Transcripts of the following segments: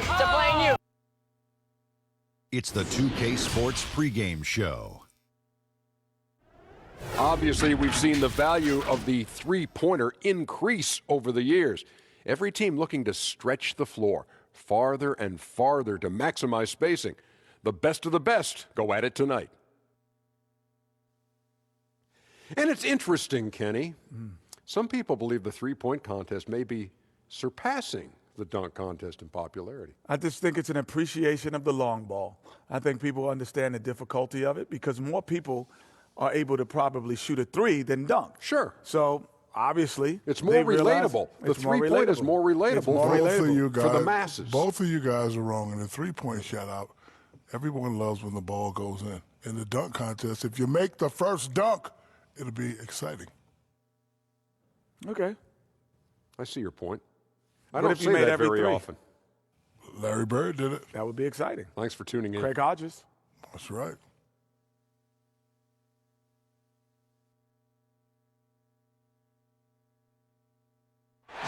to playing you. It's the 2K Sports pregame show. Obviously, we've seen the value of the three-pointer increase over the years. Every team looking to stretch the floor farther and farther to maximize spacing. The best of the best go at it tonight. And it's interesting, Kenny. Some people believe the three-point contest may be surpassing the dunk contest in popularity. I just think it's an appreciation of the long ball. I think people understand the difficulty of it because more people are able to probably shoot a three than dunk. Sure. So obviously, it's more relatable. The three-point is more relatable, for the masses. Both of you guys are wrong. In the three-point shutout, everyone loves when the ball goes in. In the dunk contest, if you make the first dunk, it'll be exciting. Okay. I see your point. I don't say that very often. Larry Bird did it. That would be exciting. Thanks for tuning in. Craig Hodges. That's right.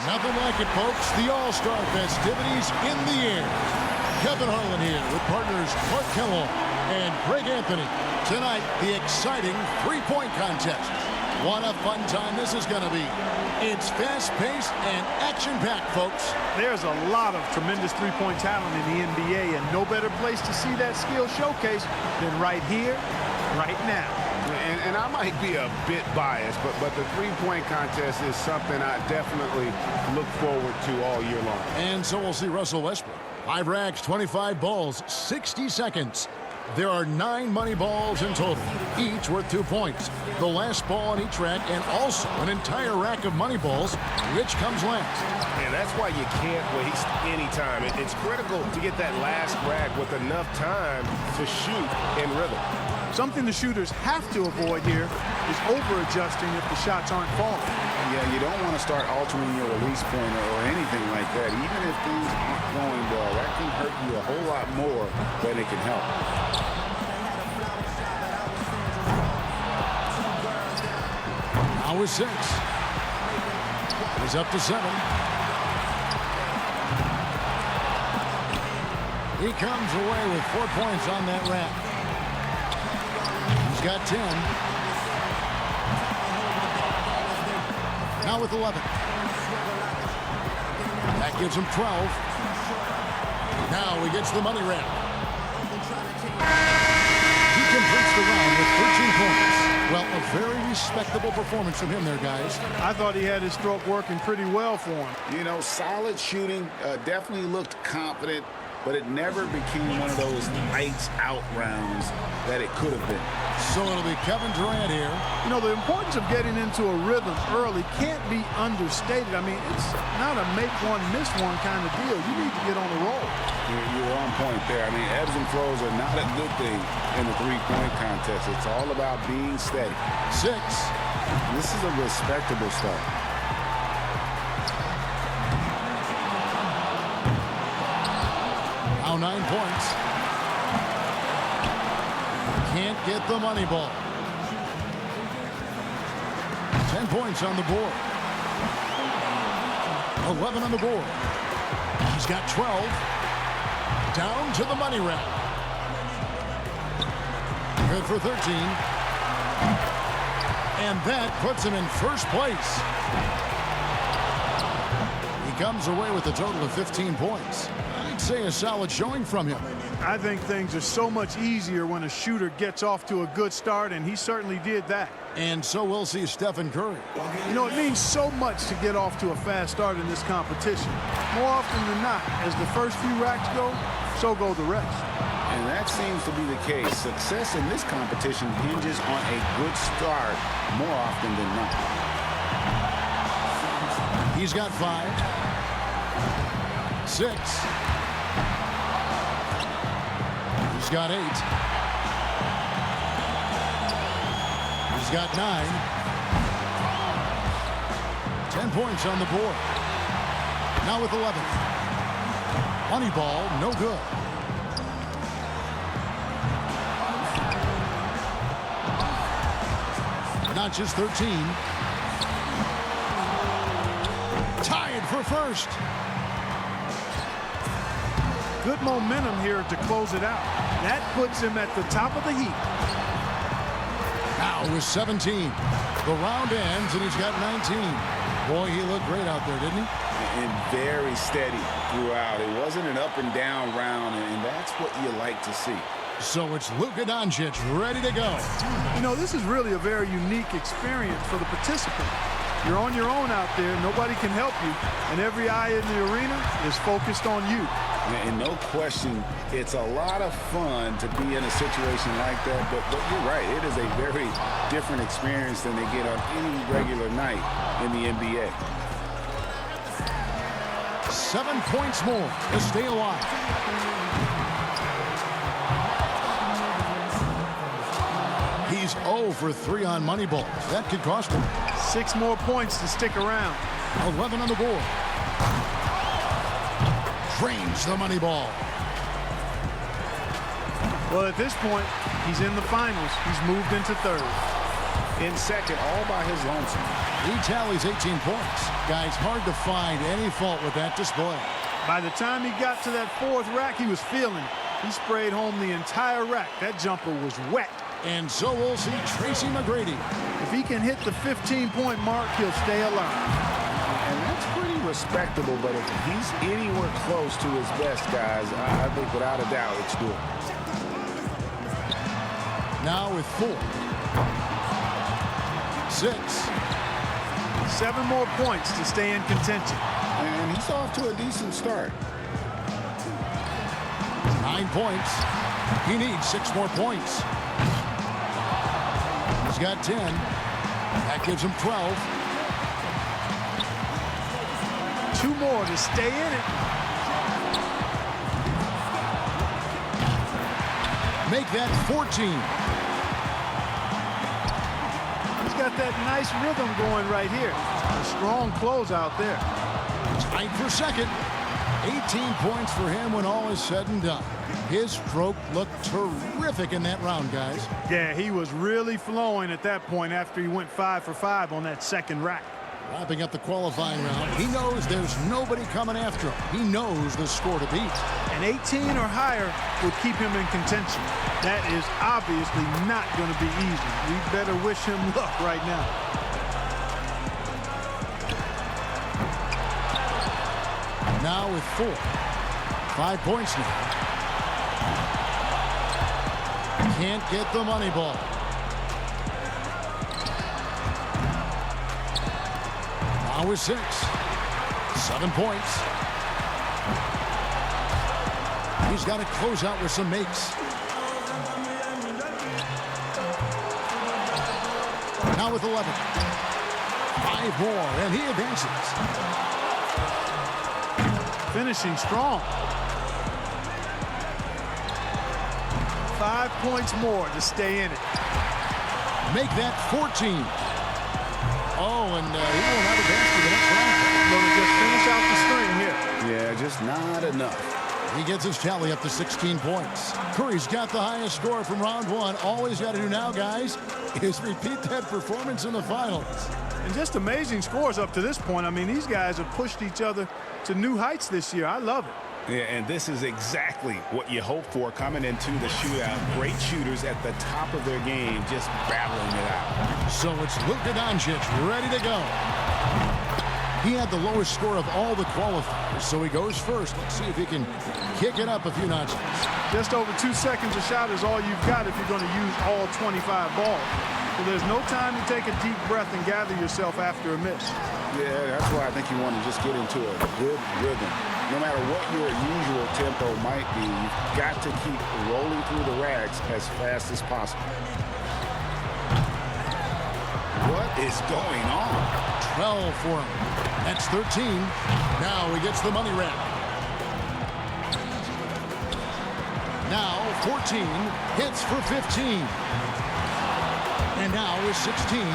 Nothing like it, folks. The All-Star festivities in the air. Kevin Harlan here with partners Mark Kellogg and Greg Anthony. Tonight, the exciting three-point contest. What a fun time this is going to be. It's fast-paced and action-packed, folks. There's a lot of tremendous three-point talent in the NBA, and no better place to see that skill showcase than right here, right now. And I might be a bit biased, but the three-point contest is something I definitely look forward to all year long. And so we'll see Russell Westbrook. 5 racks, 25 balls, 60 seconds. There are 9 money balls in total, each worth 2 points. The last ball on each rack, and also an entire rack of money balls, which comes last. And that's why you can't waste any time. It's critical to get that last rack with enough time to shoot in rhythm. Something the shooters have to avoid here is over-adjusting if the shots aren't falling. Yeah, you don't want to start altering your release point or anything like that. Even if things aren't going well, that can hurt you a whole lot more than it can help. Now with 6. He's up to 7. He comes away with 4 points on that rack. He's got 10. Now with 11. That gives him 12. Now he gets the money rack. He completes the round with 13 points. Well, a very respectable performance from him there, guys. I thought he had his stroke working pretty well for him. You know, solid shooting, definitely looked confident, but it never became one of those lights-out rounds that it could have been. So it'll be Kevin Durant here. You know, the importance of getting into a rhythm early can't be understated. I mean, it's not a make one, miss one kind of deal. You need to get on the roll. You're on point there. I mean, ebbs and flows are not a good thing in the three-point contest. It's all about being steady. 6. This is a respectable start. Now 9 points. Can't get the money ball. 10 points on the board. 11 on the board. He's got 12. Down to the money rack. Good for 13. And that puts him in first place. He comes away with a total of 15 points. I'd say a solid showing from him. I think things are so much easier when a shooter gets off to a good start, and he certainly did that. And so we'll see Stephen Curry. You know, it means so much to get off to a fast start in this competition. More often than not, as the first few racks go, so go the rest. And that seems to be the case. Success in this competition hinges on a good start more often than not. He's got 5. 6. He's got 8. He's got 9. 10 points on the board. Now with 11. Money ball, no good. Not just 13. Tied for first. Good momentum here to close it out. That puts him at the top of the heap. Now with 17. The round ends, and he's got 19. Boy, he looked great out there, didn't he? And very steady throughout. It wasn't an up and down round, and that's what you like to see. So it's Luka Doncic ready to go. You know, this is really a very unique experience for the participant. You're on your own out there. Nobody can help you. And every eye in the arena is focused on you. And no question, it's a lot of fun to be in a situation like that. But you're right. It is a very different experience than they get on any regular night in the NBA. 7 points more to stay alive. He's 0 for 3 on money balls. That could cost him. 6 more points to stick around. 11 on the board. Drains the money ball. Well, at this point, he's in the finals. He's moved into third. In second, all by his lonesome. He tallies 18 points. Guys, hard to find any fault with that display. By the time he got to that 4th rack, he was feeling it. He sprayed home the entire rack. That jumper was wet. And so we'll see Tracy McGrady. If he can hit the 15-point mark, he'll stay alive. And that's pretty respectable, but if he's anywhere close to his best, guys, I think without a doubt it's doable. Now with 4. 6. 7 more points to stay in contention. And he's off to a decent start. 9 points. He needs 6 more points. He's got 10. That gives him 12. 2 more to stay in it. Make that 14. He's got that nice rhythm going right here. A strong closeout there. Tied for second. 18 points for him when all is said and done. His stroke looked terrific in that round, guys. Yeah, he was really flowing at that point after he went 5 for 5 on that second rack. Wrapping up the qualifying round, he knows there's nobody coming after him. He knows the score to beat. An 18 or higher would keep him in contention. That is obviously not going to be easy. We better wish him luck right now. Now with 4. 5 points now. Can't get the money ball. Now with 6. 7 points. He's got to close out with some makes. Now with 11. 5 more, and he advances. Finishing strong. 5 points more to stay in it. Make that 14. Oh, and he won't have a dance for the next round. Going to just finish out the string here. Yeah, just not enough. He gets his tally up to 16 points. Curry's got the highest score from round 1. All he's got to do now, guys, is repeat that performance in the finals. And just amazing scores up to this point. I mean, these guys have pushed each other to new heights this year. I love it. Yeah, and this is exactly what you hope for coming into the shootout. Great shooters at the top of their game, just battling it out. So it's Luka Doncic ready to go. He had the lowest score of all the qualifiers, so he goes first. Let's see if he can kick it up a few notches. Just over 2 seconds a shot is all you've got if you're going to use all 25 balls. So there's no time to take a deep breath and gather yourself after a miss. Yeah, that's why I think you want to just get into a good rhythm. No matter what your usual tempo might be, you've got to keep rolling through the racks as fast as possible. What is going on? 12 for him. That's 13. Now he gets the money rack. Now 14. Hits for 15. And now is 16.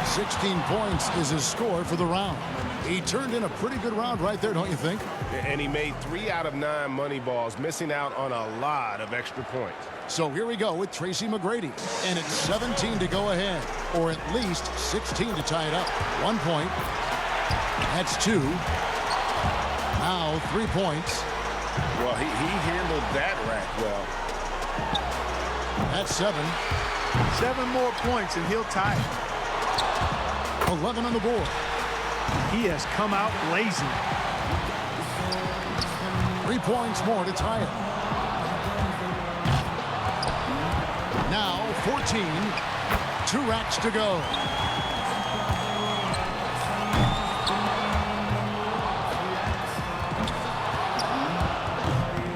16 points is his score for the round. He turned in a pretty good round right there, don't you think? And he made 3 out of 9 money balls, missing out on a lot of extra points. So here we go with Tracy McGrady. And it's 17 to go ahead, or at least 16 to tie it up. 1 point. That's 2. Now 3 points. Well, he handled that rack well. That's 7. 7 more points and he'll tie it. 11 on the board. He has come out blazing. 3 points more to tie it. Now 14. 2 racks to go.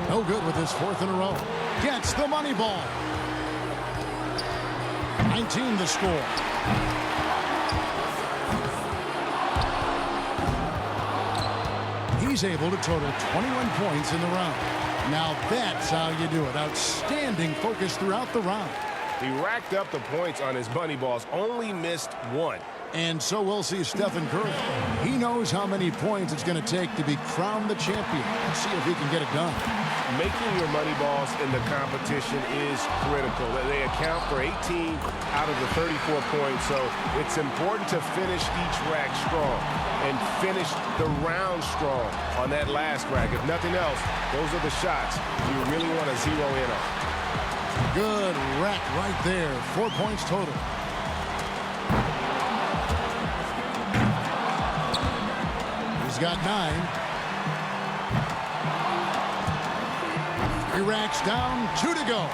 No good with his 4th in a row. Gets the money ball. 19 the score. He's able to total 21 points in the round. Now that's how you do it. Outstanding focus throughout the round. He racked up the points on his money balls, only missed 1. And so we'll see Stephen Curry. He knows how many points it's going to take to be crowned the champion. Let's see if he can get it done. Making your money balls in the competition is critical. They account for 18 out of the 34 points, so it's important to finish each rack strong and finish the round strong on that last rack. If nothing else, those are the shots you really want to zero in on. Good rack right there. 4 points total. He's got 9. 3 racks down, 2 to go.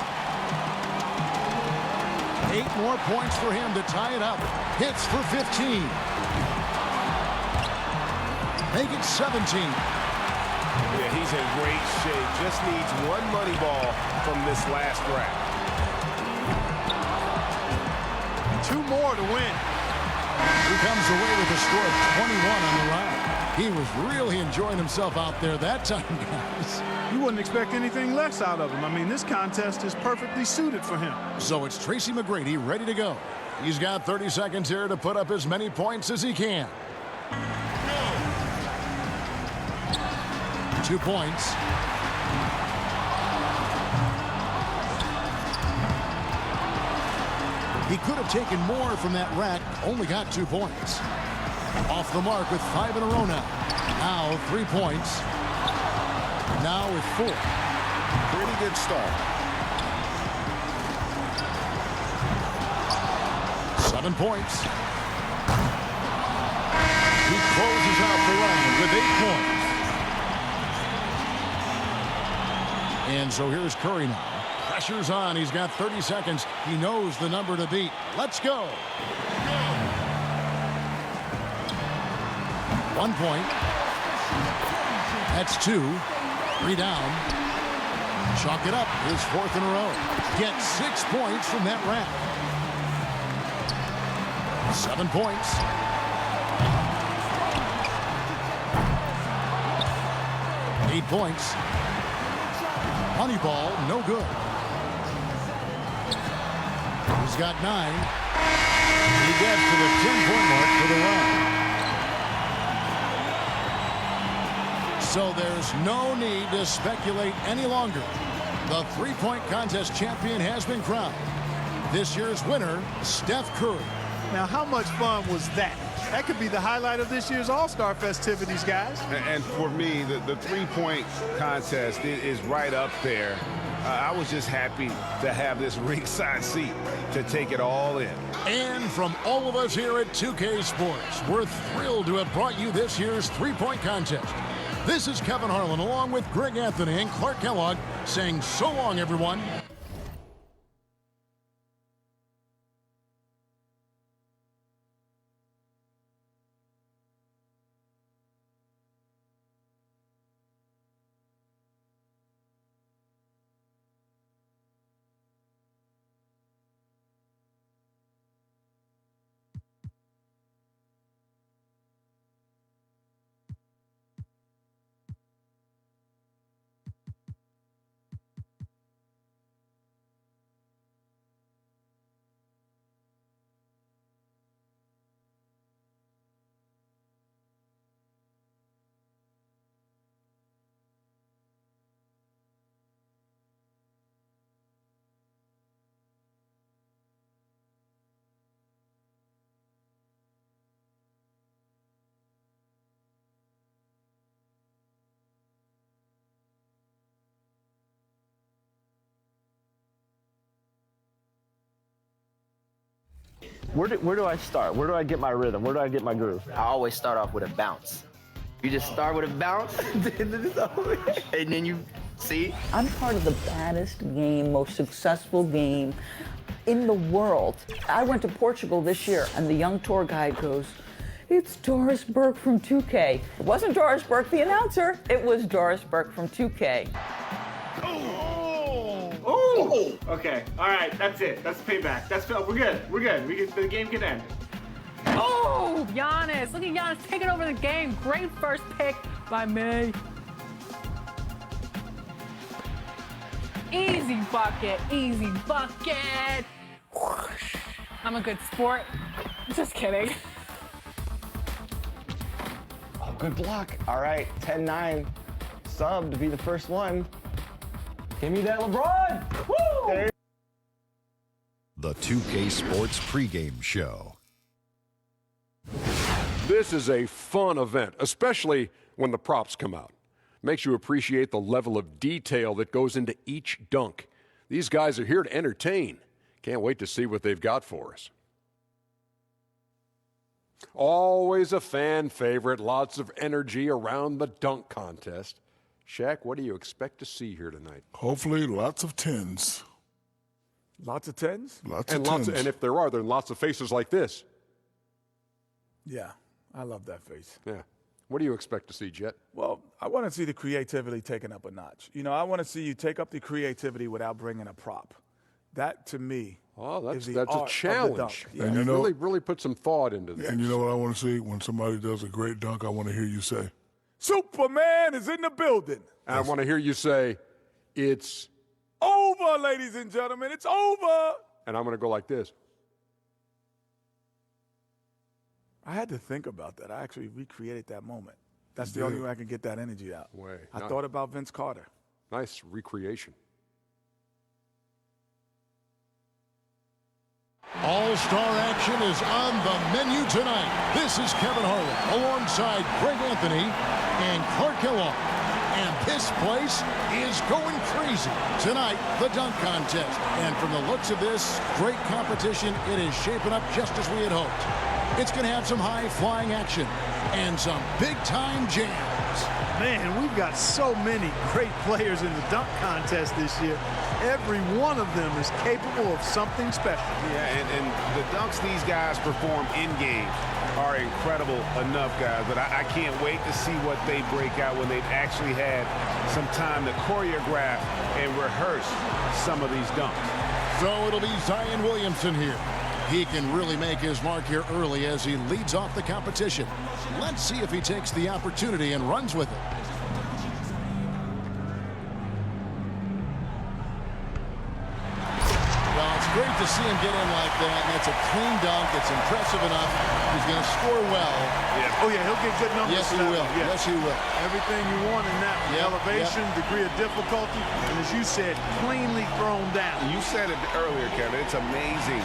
8 more points for him to tie it up. Hits for 15. Make it 17. Yeah, he's in great shape. Just needs 1 money ball from this last rack. 2 more to win. He comes away with a score of 21 on the round. He was really enjoying himself out there that time, guys. You wouldn't expect anything less out of him. I mean, this contest is perfectly suited for him. So it's Tracy McGrady ready to go. He's got 30 seconds here to put up as many points as he can. 2 points. He could have taken more from that rack, only got 2 points. Off the mark with 5 in a row now. Now 3 points. Now with 4. Pretty good start. 7 points. He closes out the round with 8 points. And so here's Curry now. Pressure's on. He's got 30 seconds. He knows the number to beat. Let's go. 1 point. That's 2. 3 down. Chalk it up. His 4th in a row. Gets 6 points from that rack. 7 points. 8 points. Money ball, no good. He's got 9. He gets to the 10-point mark for the run. So there's no need to speculate any longer. The 3-point contest champion has been crowned. This year's winner, Steph Curry. Now, how much fun was that? That could be the highlight of this year's All-Star festivities, guys. And for me, the 3-point contest is right up there. I was just happy to have this ringside seat to take it all in. And from all of us here at 2K Sports, we're thrilled to have brought you this year's 3-point contest. This is Kevin Harlan along with Greg Anthony and Clark Kellogg saying so long, everyone. Where do I start? Where do I get my rhythm? Where do I get my groove? I always start off with a bounce. You just start with a bounce, and then you see. I'm part of the baddest game, most successful game in the world. I went to Portugal this year, and the young tour guide goes, "It's Doris Burke from 2K." It wasn't Doris Burke, the announcer. It was Doris Burke from 2K. Oh! Okay. All right. That's it. That's payback. We're good. We're good. The game can end. Oh, Giannis. Look at Giannis taking over the game. Great first pick by me. Easy bucket. Easy bucket. Whoosh. I'm a good sport. Just kidding. Oh, good block. All right, 10-9. Sub to be the first one. Give me that LeBron. Woo! The 2K Sports pregame show. This is a fun event, especially when the props come out. Makes you appreciate the level of detail that goes into each dunk. These guys are here to entertain. Can't wait to see what they've got for us. Always a fan favorite, lots of energy around the dunk contest. Shaq, what do you expect to see here tonight? Hopefully lots of 10s. Lots of 10s? Lots of 10s. And if there are, then lots of faces like this. Yeah, I love that face. Yeah. What do you expect to see, Jet? Well, I want to see the creativity taken up a notch. You know, I want to see you take up the creativity without bringing a prop. That, to me, that's is the a art challenge. of the dunk. Yeah. And you know, really put some thought into this. And you know what I want to see? When somebody does a great dunk, I want to hear you say, Superman is in the building. And I want to hear you say, it's over, ladies and gentlemen. It's over. And I'm going to go like this. I had to think about that. I actually recreated that moment. That's the only way I can get that energy out. I thought about Vince Carter. Nice recreation. All-star action is on the menu tonight. This is Kevin Harlan alongside Greg Anthony and Clark Kellogg. And this place is going crazy. Tonight, the dunk contest. And from the looks of this great competition, it is shaping up just as we had hoped. It's going to have some high-flying action and some big-time jams. Man, we've got so many great players in the dunk contest this year. Every one of them is capable of something special. Yeah, and the dunks these guys perform in-game are incredible enough, guys. But I can't wait to see what they break out when they've actually had some time to choreograph and rehearse some of these dunks. So it'll be Zion Williamson here. He can really make his mark here early as he leads off the competition. Let's see if he takes the opportunity and runs with it. Well, it's great to see him get in like that, and it's a clean dunk. It's impressive enough. He's going to score well. Yeah. Oh, yeah, he'll get good numbers. Yes, he will. Yeah. Yes, he will. Everything you want in that one. Elevation, degree of difficulty, and as you said, cleanly thrown down. You said it earlier, Kevin. It's amazing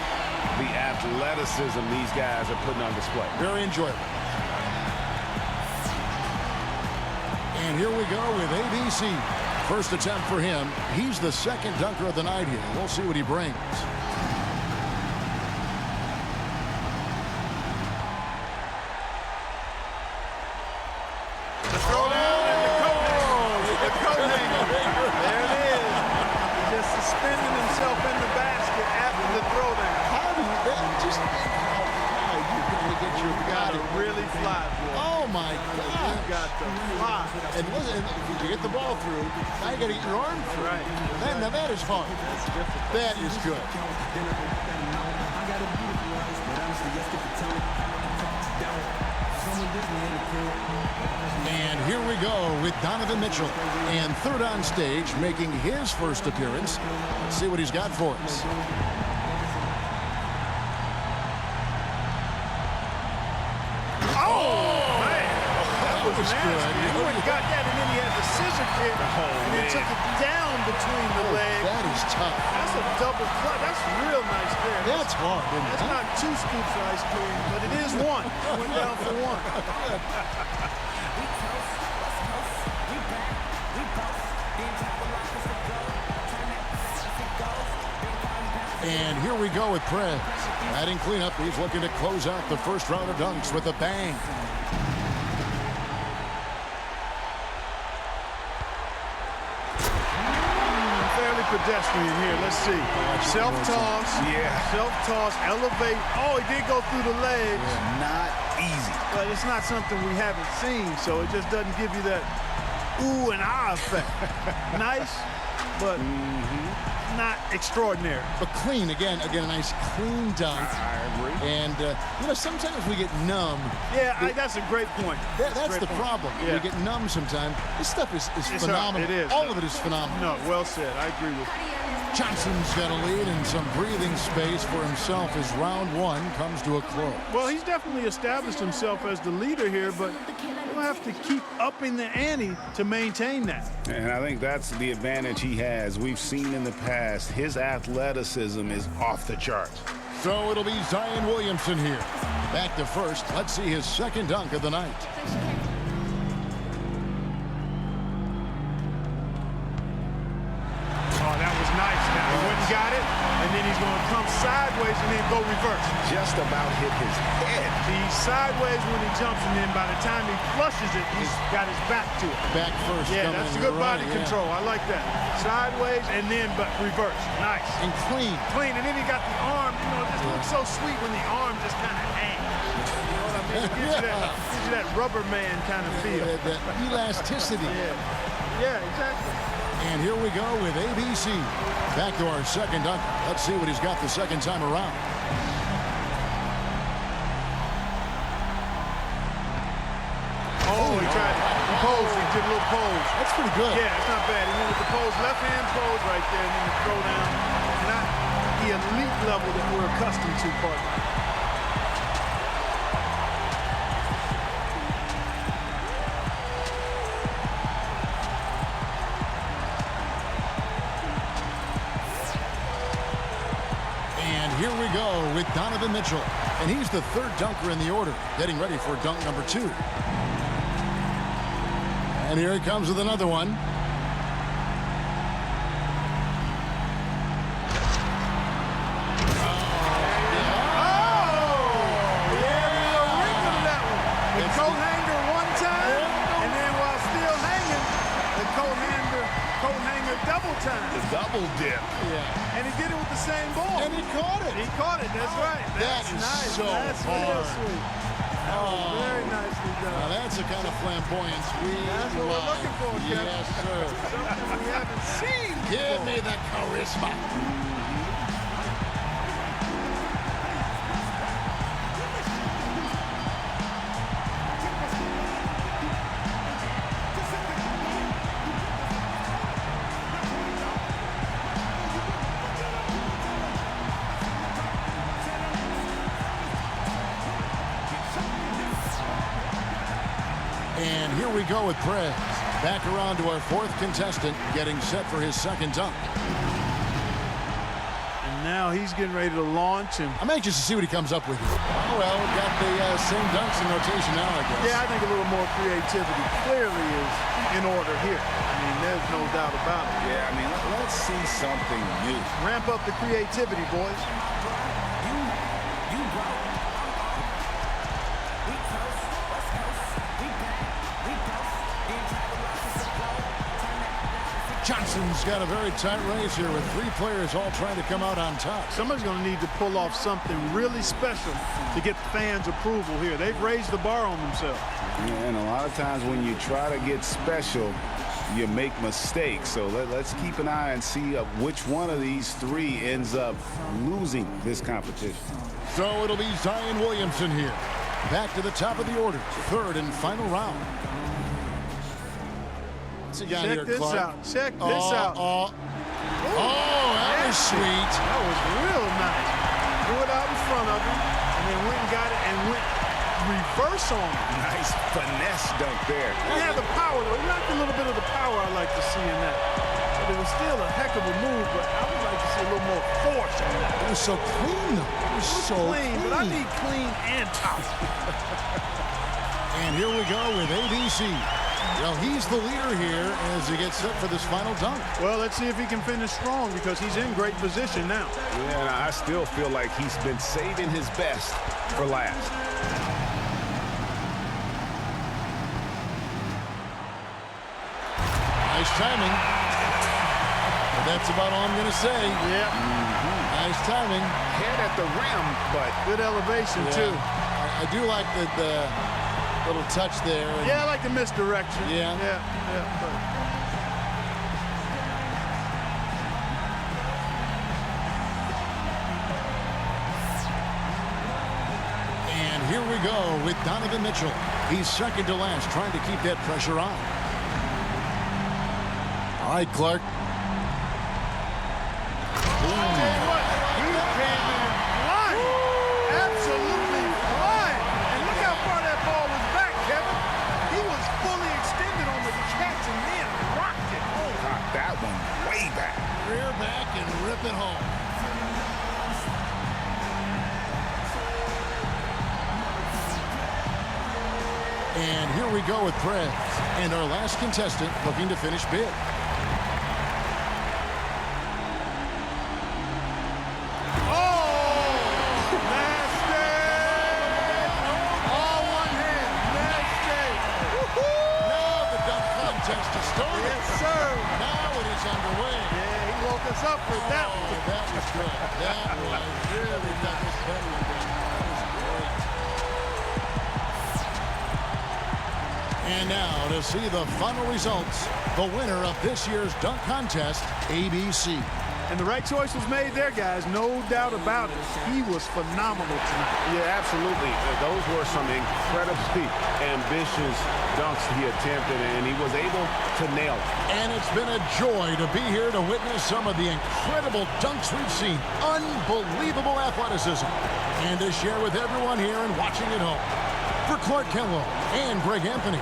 the athleticism these guys are putting on display. Very enjoyable. And here we go with ABC. First attempt for him. He's the second dunker of the night here. We'll see what he brings. The throwdown and the coat hanger. The coat hanger. There it is. He just suspended himself in the basket after the throwdown. How do you just think how high you're going to get your got to really fly, boy. Oh my God! You got to fly. And listen, you get the ball through. Now you got to get your arm through. Right. Now that is hard. That is good. And here we go with Donovan Mitchell. And third on stage, making his first appearance. Let's see what he's got for us. Was good. He went and got that, and then he had the scissor kick, and then took it down between the legs. That is tough. That's a double clutch. That's real nice there. That's hard. That's not 2 scoops of ice cream, but it is 1. He went down for 1. And here we go with Prez. Adding cleanup, he's looking to close out the first round of dunks with a bang. Fairly pedestrian here. Let's see. Self-toss. Yeah. Self-toss. Elevate. Oh, he did go through the legs. Yeah, not easy. But it's not something we haven't seen, so it just doesn't give you that ooh and ah effect. Nice, but not extraordinary. But clean, again, a nice clean dunk. I agree. And, you know, sometimes we get numb. Yeah, that's a great point. That's the problem. Yeah. We get numb sometimes. This stuff is phenomenal. It is. All of it is phenomenal. No, well said. I agree with you. Johnson's got a lead and some breathing space for himself as round one comes to a close. Well, he's definitely established himself as the leader here, but he'll have to keep upping the ante to maintain that. And I think that's the advantage he has. We've seen in the past, his athleticism is off the charts. So it'll be Zion Williamson here. Back to first. Let's see his second dunk of the night. Oh, that was nice. Now he went and got it, and then he's going to come sideways and then go reverse. Just about hit his head. He's sideways when he jumps, and then by the time he flushes it, he's got his back to it. Back first. Yeah, that's a good body control. I like that. Sideways and then but reverse. Nice. And clean. Clean, and then he got the arm. You know, it just looks so sweet when the arm just kind of hangs. You know what I mean? It gives you that rubber man kind of feel. That elasticity. Yeah, exactly. And here we go with ABC. Back to our second dunk. Let's see what he's got the second time around. Oh, he tried it. He posed. He did a little pose. That's pretty good. Yeah, it's not bad. He went with the pose, left hand pose right there, and then the throw down. Not the elite level that we're accustomed to, partner. Here we go with Donovan Mitchell. And he's the third dunker in the order, getting ready for dunk number 2. And here he comes with another one. The double dip. Yeah. And he did it with the same ball. And he caught it. He caught it. That's right. That's nice. So that's hard. real sweet. That was very nicely done. Now that's the kind of flamboyance that's what we're looking for, Kevin. Yes, sir. Something we haven't seen before. Give me the charisma. And here we go with Prez. Back around to our fourth contestant, getting set for his second dunk. And now he's getting ready to launch. And I'm anxious to see what he comes up with here. Oh, well, got the same dunks in rotation now, I guess. Yeah, I think a little more creativity clearly is in order here. I mean, there's no doubt about it. Yeah, I mean, let's see something new. Ramp up the creativity, boys. Johnson's got a very tight race here with 3 players all trying to come out on top. Somebody's going to need to pull off something really special to get the fans' approval here. They've raised the bar on themselves. Yeah, and a lot of times when you try to get special, you make mistakes. So let's keep an eye and see which one of these 3 ends up losing this competition. So it'll be Zion Williamson here. Back to the top of the order. Third and final round. Check this out. Check this out. Oh, that was sweet. That was real nice. Threw it out in front of him, and then went and got it and went reverse on him. Nice finesse dunk there. He had the power, though. He lacked a little bit of the power I like to see in that. But it was still a heck of a move, but I would like to see a little more force on that. It was so clean, though. It was so clean. But I need clean and top. And here we go with ABC. Well, he's the leader here as he gets set for this final dunk. Well, let's see if he can finish strong because he's in great position now. Yeah, and I still feel like he's been saving his best for last. Nice timing. But that's about all I'm going to say. Yeah. Nice timing. Head at the rim, but good elevation, too. I do like the little touch there. Yeah, I like the misdirection. Yeah. And here we go with Donovan Mitchell. He's second to last, trying to keep that pressure on. All right, Clark. Rear back and rip it home. And here we go with Prez. And our last contestant looking to finish big. Up with that one. That was good. That was really And now to see the final results, the winner of this year's dunk contest, ABC. And the right choice was made there, guys. No doubt about it. He was phenomenal tonight. Yeah, absolutely. Those were some incredibly ambitious dunks he attempted, and he was able to nail it. And it's been a joy to be here to witness some of the incredible dunks we've seen. Unbelievable athleticism. And to share with everyone here and watching at home. For Clark Kellogg and Greg Anthony,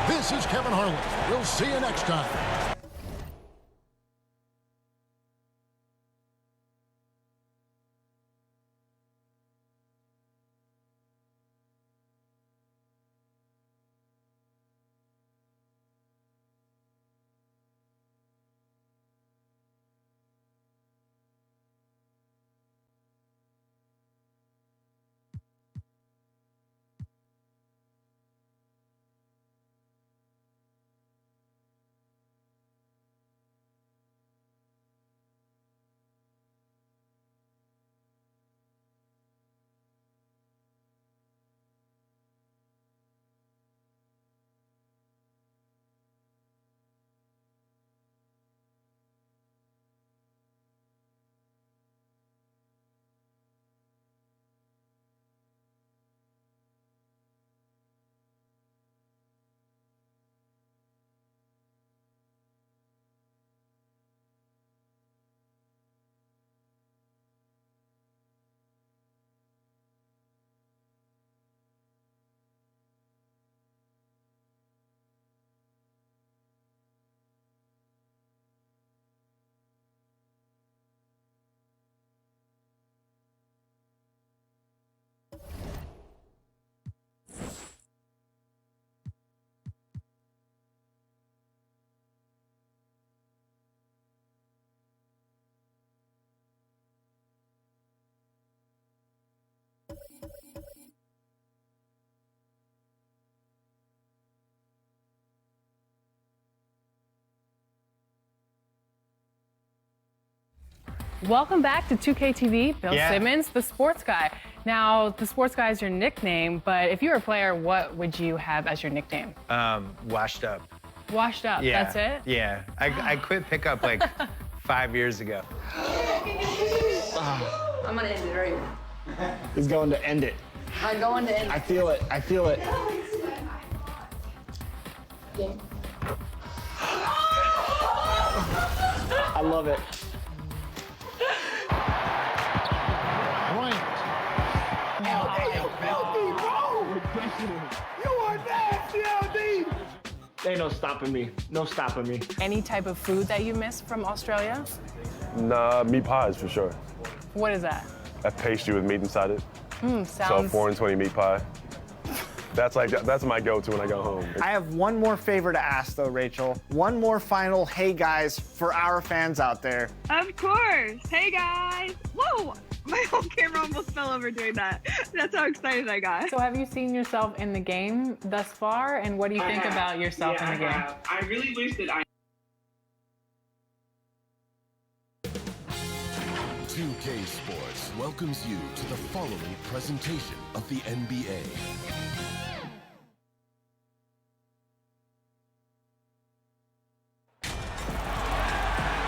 this is Kevin Harlan. We'll see you next time. Welcome back to 2K TV. Bill Simmons, the sports guy. Now, the sports guy is your nickname, but if you were a player, what would you have as your nickname? Washed up. Washed up, Yeah. that's it? Yeah. I quit pickup like 5 years ago. I'm gonna end it right here. He's going to end it. I'm going to end it. I feel it. I feel it. I love it. You are nasty, LD! Ain't no stopping me. No stopping me. Any type of food that you miss from Australia? Nah, meat pies for sure. What is that? A pastry with meat inside it. Sounds... So 4 and 20 meat pie. That's my go-to when I go home. I have one more favor to ask, though, Rachel. One more final hey, guys, for our fans out there. Of course. Hey, guys. Whoa. My whole camera almost fell over doing that. That's how excited I got. So have you seen yourself in the game thus far? And what do you think about yourself in the game? I really wish that I... 2K Sports welcomes you to the following presentation of the NBA.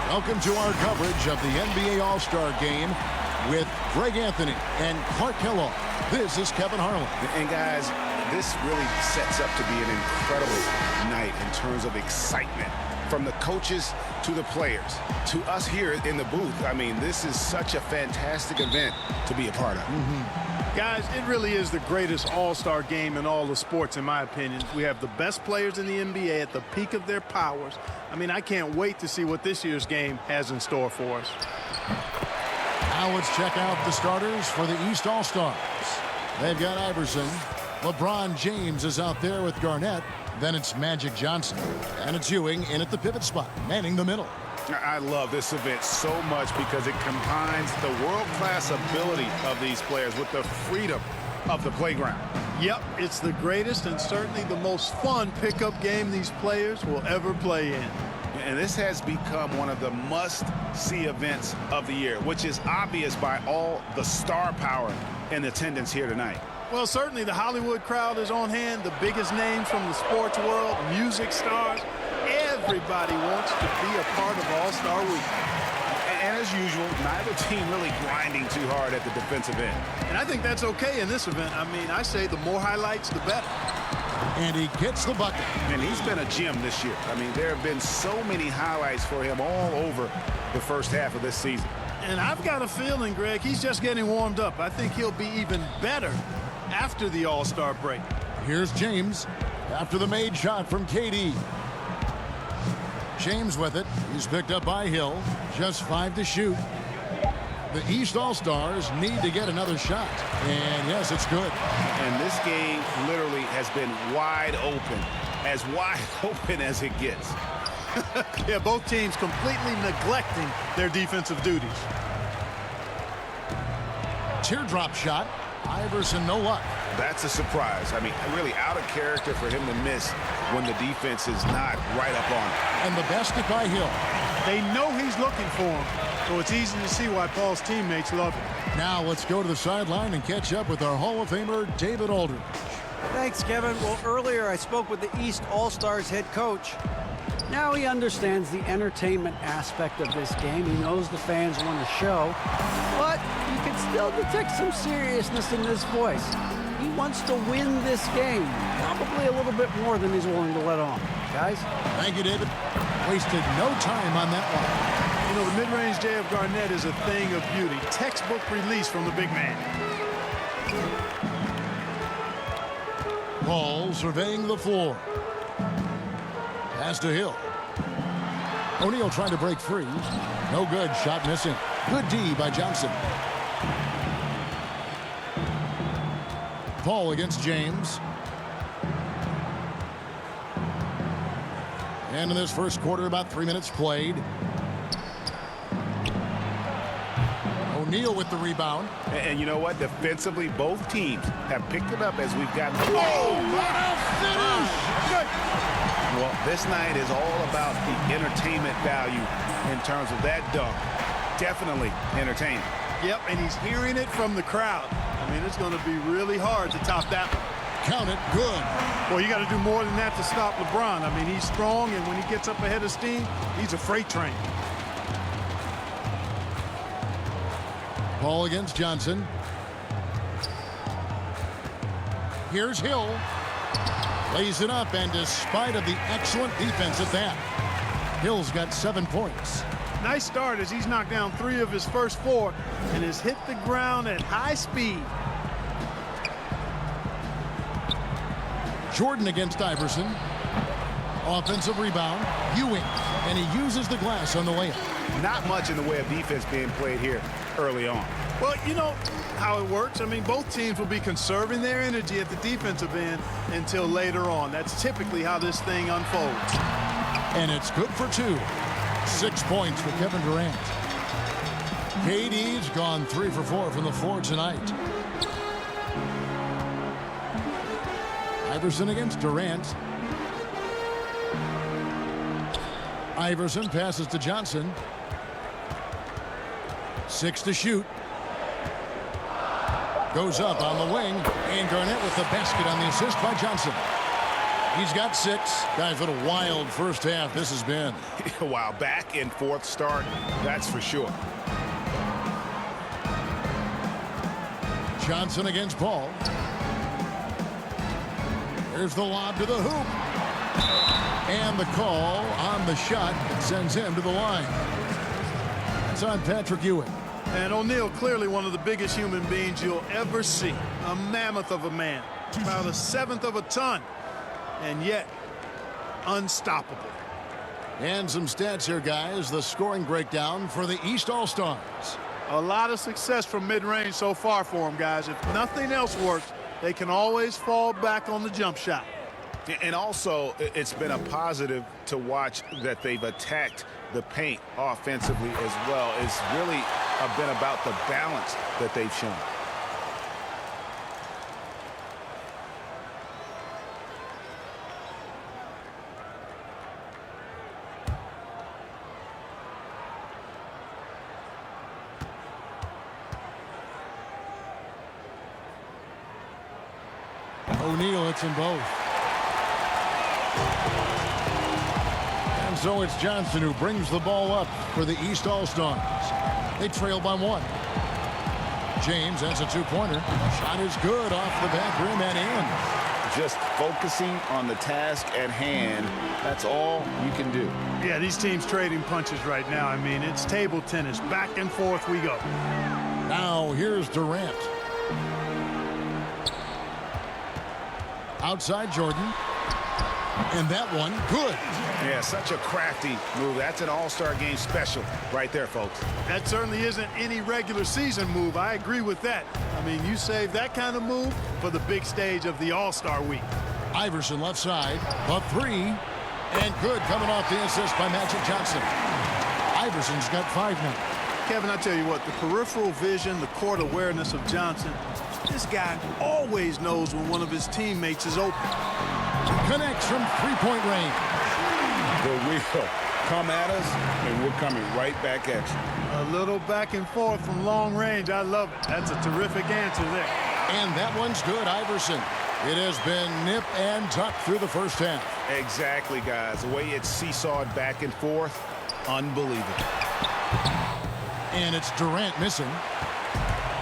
Welcome to our coverage of the NBA All-Star Game with Greg Anthony and Clark Kellogg. This is Kevin Harlan. And guys, this really sets up to be an incredible night in terms of excitement. From the coaches to the players, to us here in the booth. I mean, this is such a fantastic event to be a part of. Guys, it really is the greatest all-star game in all the sports, in my opinion. We have the best players in the NBA at the peak of their powers. I mean, I can't wait to see what this year's game has in store for us. Now let's check out the starters for the East All-Stars. They've got Iverson. LeBron James is out there with Garnett. Then it's Magic Johnson. And it's Ewing in at the pivot spot, manning the middle. I love this event so much because it combines the world-class ability of these players with the freedom of the playground. Yep, it's the greatest and certainly the most fun pickup game these players will ever play in. And this has become one of the must-see events of the year, which is obvious by all the star power in attendance here tonight. Well, certainly the Hollywood crowd is on hand, the biggest names from the sports world, music stars. Everybody wants to be a part of All-Star Week. And as usual, neither team really grinding too hard at the defensive end. And I think that's okay in this event. I mean, I say the more highlights, the better. And he gets the bucket. And he's been a gem this year. I mean, there have been so many highlights for him all over the first half of this season. And I've got a feeling, Greg, he's just getting warmed up. I think he'll be even better after the All-Star break. Here's James after the made shot from KD. James with it. He's picked up by Hill. Just 5 to shoot. The East All-Stars need to get another shot. And yes, it's good. And this game literally has been wide open. As wide open as it gets. Yeah, both teams completely neglecting their defensive duties. Teardrop shot. Iverson, no luck. That's a surprise. I mean, really out of character for him to miss when the defense is not right up on him. And the basket by Hill. They know he's looking for him, so it's easy to see why Paul's teammates love him. Now let's go to the sideline and catch up with our Hall of Famer, David Aldridge. Thanks, Kevin. Well, earlier I spoke with the East All-Stars head coach. Now he understands the entertainment aspect of this game. He knows the fans want to show, but you can still detect some seriousness in this voice. He wants to win this game, probably a little bit more than he's willing to let on. Guys? Thank you, David. Wasted no time on that one. You know, the mid-range J of Garnett is a thing of beauty. Textbook release from the big man. Paul surveying the floor. Pass to Hill. O'Neal trying to break free. No good. Shot missing. Good D by Johnson. Paul against James. And in this first quarter, about 3 minutes played. O'Neal with the rebound. And you know what? Defensively, both teams have picked it up as we've gotten. Oh, what a finish! Good. Well, this night is all about the entertainment value in terms of that dunk. Definitely entertaining. Yep, and he's hearing it from the crowd. I mean, it's going to be really hard to top that one. Count it. Good. Well, you got to do more than that to stop LeBron. I mean, he's strong, and when he gets up ahead of steam, he's a freight train. Ball against Johnson. Here's Hill. Lays it up, and despite of the excellent defense at that, Hill's got 7 points. Nice start as he's knocked down 3 of his first 4 and has hit the ground at high speed. Jordan against Iverson. Offensive rebound. Ewing, and he uses the glass on the layup. Not much in the way of defense being played here early on. Well, you know, how it works. I mean, both teams will be conserving their energy at the defensive end until later on. That's typically how this thing unfolds. And it's good for 2. 6 points for Kevin Durant. KD's gone 3 for 4 from the floor tonight. Iverson against Durant. Iverson passes to Johnson. 6 to shoot. Goes up on the wing. And Garnett with the basket on the assist by Johnson. He's got 6. Guys, what a wild first half this has been. Wow, back and forth start, that's for sure. Johnson against Paul. There's the lob to the hoop. And the call on the shot that sends him to the line. That's on Patrick Ewing. And O'Neal, clearly one of the biggest human beings you'll ever see. A mammoth of a man. About 1/7 of a ton. And yet, unstoppable. And some stats here, guys. The scoring breakdown for the East All-Stars. A lot of success from mid-range so far for them, guys. If nothing else works, they can always fall back on the jump shot. And also, it's been a positive to watch that they've attacked the paint offensively as well. It's really been about the balance that they've shown. O'Neal hits them both. And so it's Johnson who brings the ball up for the East All-Stars. They trail by 1. James has a 2-pointer. Shot is good off the back rim and in. Just focusing on the task at hand, that's all you can do. Yeah, these teams trading punches right now. I mean, it's table tennis. Back and forth we go. Now here's Durant. Outside Jordan. And that one, good. Yeah, such a crafty move. That's an all-star game special right there, folks. That certainly isn't any regular season move. I agree with that. I mean, you save that kind of move for the big stage of the All-Star week. Iverson left side, a 3. And good coming off the assist by Magic Johnson. Iverson's got 5 now. Kevin, I tell you what, the peripheral vision, the court awareness of Johnson, this guy always knows when one of his teammates is open. Connects from 3-point range. The wheel come at us, and we're coming right back at you. A little back and forth from long range. I love it. That's a terrific answer there. And that one's good, Iverson. It has been nip and tuck through the first half. Exactly, guys. The way it's seesawed back and forth, unbelievable. And it's Durant missing.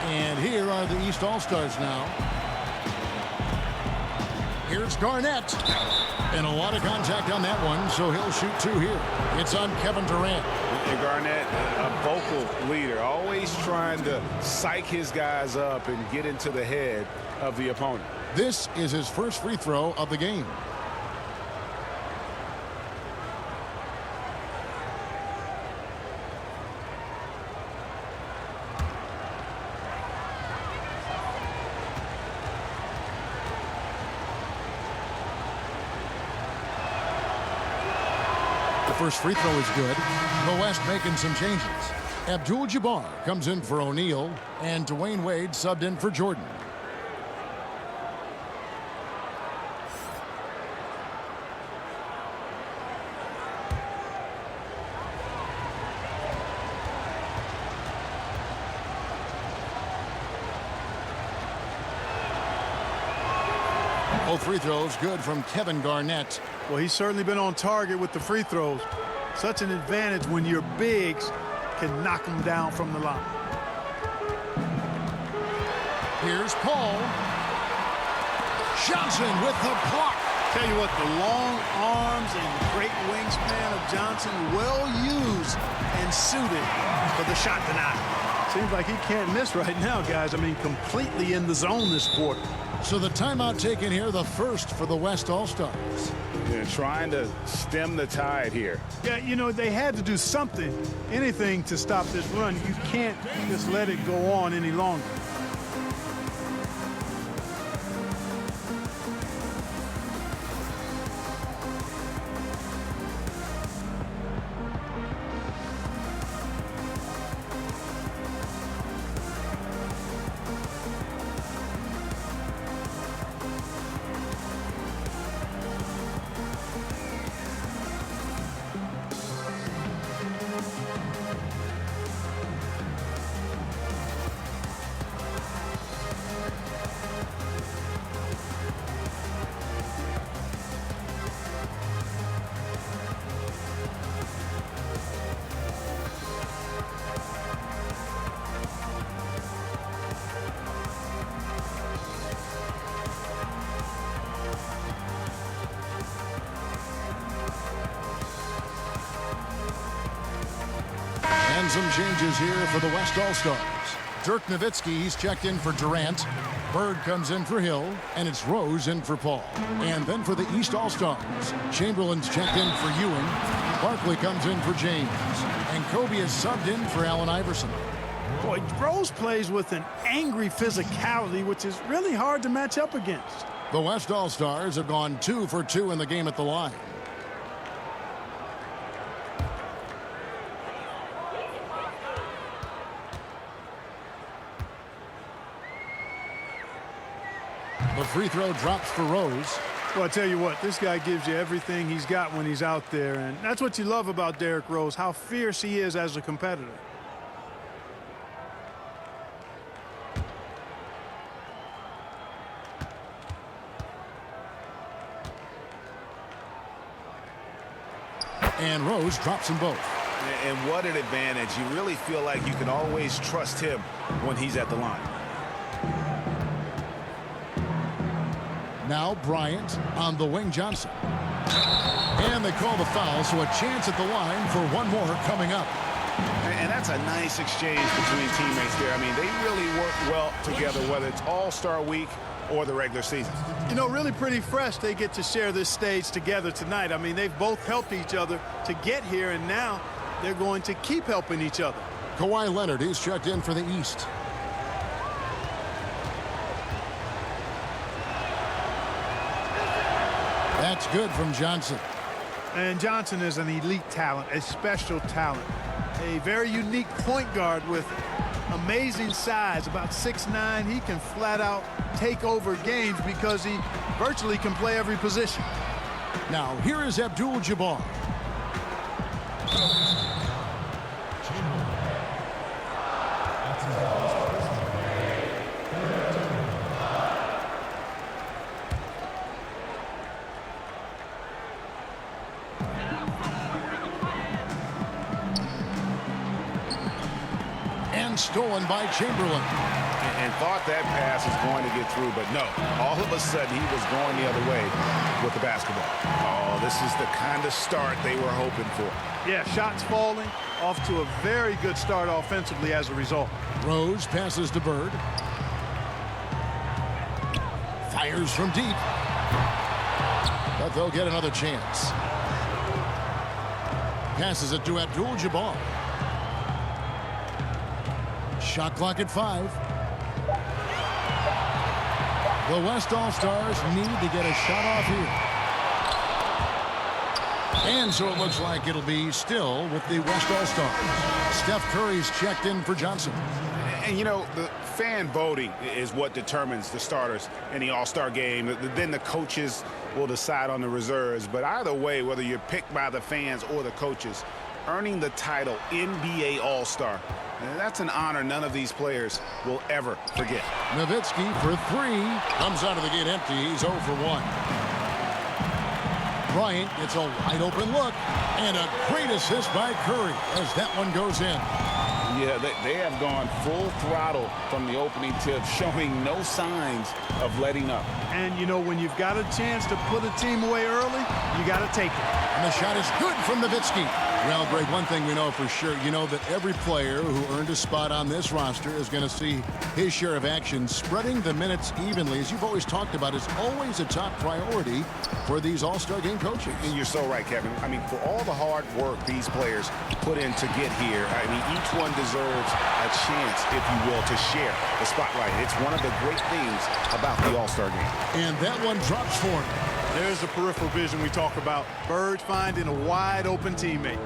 And here are the East All-Stars now. Here's Garnett. And a lot of contact on that one, so he'll shoot 2 here. It's on Kevin Durant. And Garnett, a vocal leader, always trying to psych his guys up and get into the head of the opponent. This is his first free throw of the game. First free throw is good. The West making some changes. Abdul-Jabbar comes in for O'Neal, and Dwayne Wade subbed in for Jordan. Both free throws good from Kevin Garnett. Well, he's certainly been on target with the free throws. Such an advantage when your bigs can knock them down from the line. Here's Paul. Johnson with the block. Tell you what, the long arms and great wingspan of Johnson, well used and suited for the shot tonight. Seems like he can't miss right now, guys. I mean, completely in the zone this quarter. So the timeout taken here, the first for the West All-Stars. They're trying to stem the tide here. Yeah, you know, they had to do something, anything to stop this run. You can't just let it go on any longer. some changes here for the West All-Stars. Dirk Nowitzki, he's checked in for Durant. Bird comes in for Hill, and it's Rose in for Paul. And then for the East All-Stars, Chamberlain's checked in for Ewing. Barkley comes in for James. And Kobe is subbed in for Allen Iverson. Boy, Rose plays with an angry physicality, which is really hard to match up against. The West All-Stars have gone 2 for 2 in the game at the line. The free throw drops for Rose. Well, I tell you what, this guy gives you everything he's got when he's out there, and that's what you love about Derrick Rose, how fierce he is as a competitor. And Rose drops them both. And what an advantage. You really feel like you can always trust him when he's at the line. Now Bryant on the wing, Johnson. And they call the foul, so a chance at the line for one more coming up. And that's a nice exchange between teammates there. I mean, they really work well together, whether it's All-Star Week or the regular season. You know, really pretty fresh they get to share this stage together tonight. I mean, they've both helped each other to get here, and now they're going to keep helping each other. Kawhi Leonard is checked in for the East. That's good from Johnson. And Johnson is an elite talent, a special talent, a very unique point guard with amazing size, about 6'9". He can flat out take over games because he virtually can play every position. Now here is Abdul-Jabbar. Stolen by Chamberlain. And thought that pass was going to get through, but no. All of a sudden, he was going the other way with the basketball. Oh, this is the kind of start they were hoping for. Yeah, shots falling, off to a very good start offensively as a result. Rose passes to Bird. Fires from deep. But they'll get another chance. Passes it to Abdul-Jabbar. Shot clock at 5. The West All-Stars need to get a shot off here. And so it looks like it'll be still with the West All-Stars. Steph Curry's checked in for Johnson. And, you know, the fan voting is what determines the starters in the All-Star game. Then the coaches will decide on the reserves. But either way, whether you're picked by the fans or the coaches, earning the title NBA All-Star, that's an honor none of these players will ever forget. Nowitzki for 3. Comes out of the gate empty. He's 0 for 1. Bryant gets a wide open look. And a great assist by Curry as that one goes in. Yeah, they have gone full throttle from the opening tip, showing no signs of letting up. And, you know, when you've got a chance to put a team away early, you got to take it. And the shot is good from Nowitzki. Well, Greg, one thing we know for sure, you know that every player who earned a spot on this roster is going to see his share of action. Spreading the minutes evenly, as you've always talked about, is always a top priority for these All-Star game coaches. And you're so right, Kevin. I mean, for all the hard work these players put in to get here, I mean, each one deserves a chance, if you will, to share the spotlight. It's one of the great things about the All-Star game. And that one drops for him. There's the peripheral vision we talk about. Bird finding a wide open teammate.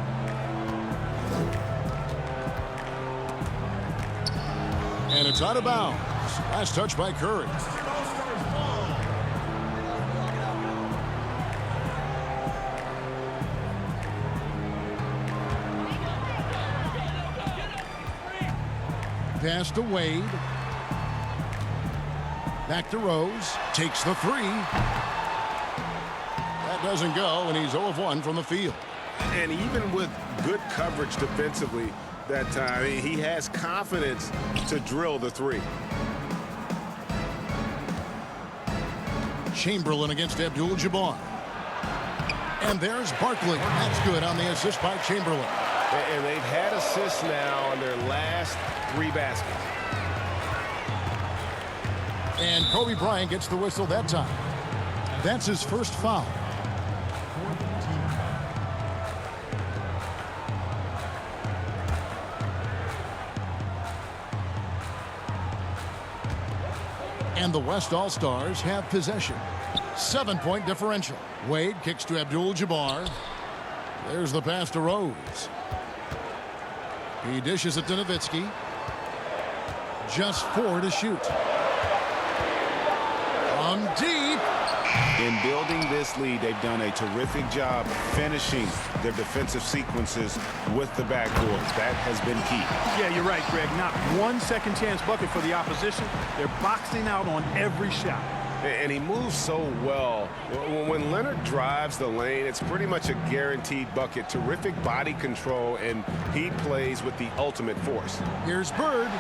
And it's out of bounds. Last touch by Curry. Pass to Wade. Back to Rose. Takes the 3. That doesn't go, and he's 0 of 1 from the field. And even with good coverage defensively that time, he has confidence to drill the 3. Chamberlain against Abdul-Jabbar. And there's Barkley. That's good on the assist by Chamberlain. And they've had assists now on their last 3 baskets. And Kobe Bryant gets the whistle that time. That's his first foul. And the West All-Stars have possession. 7-point differential. Wade kicks to Abdul-Jabbar. There's the pass to Rose. He dishes it to Nowitzki. Just 4 to shoot. From deep. In building this lead, they've done a terrific job finishing their defensive sequences with the backboard. That has been key. Yeah, you're right, Greg. Not one second chance bucket for the opposition. They're boxing out on every shot. And he moves so well. When Leonard drives the lane, it's pretty much a guaranteed bucket. Terrific body control, and he plays with the ultimate force. Here's Bird.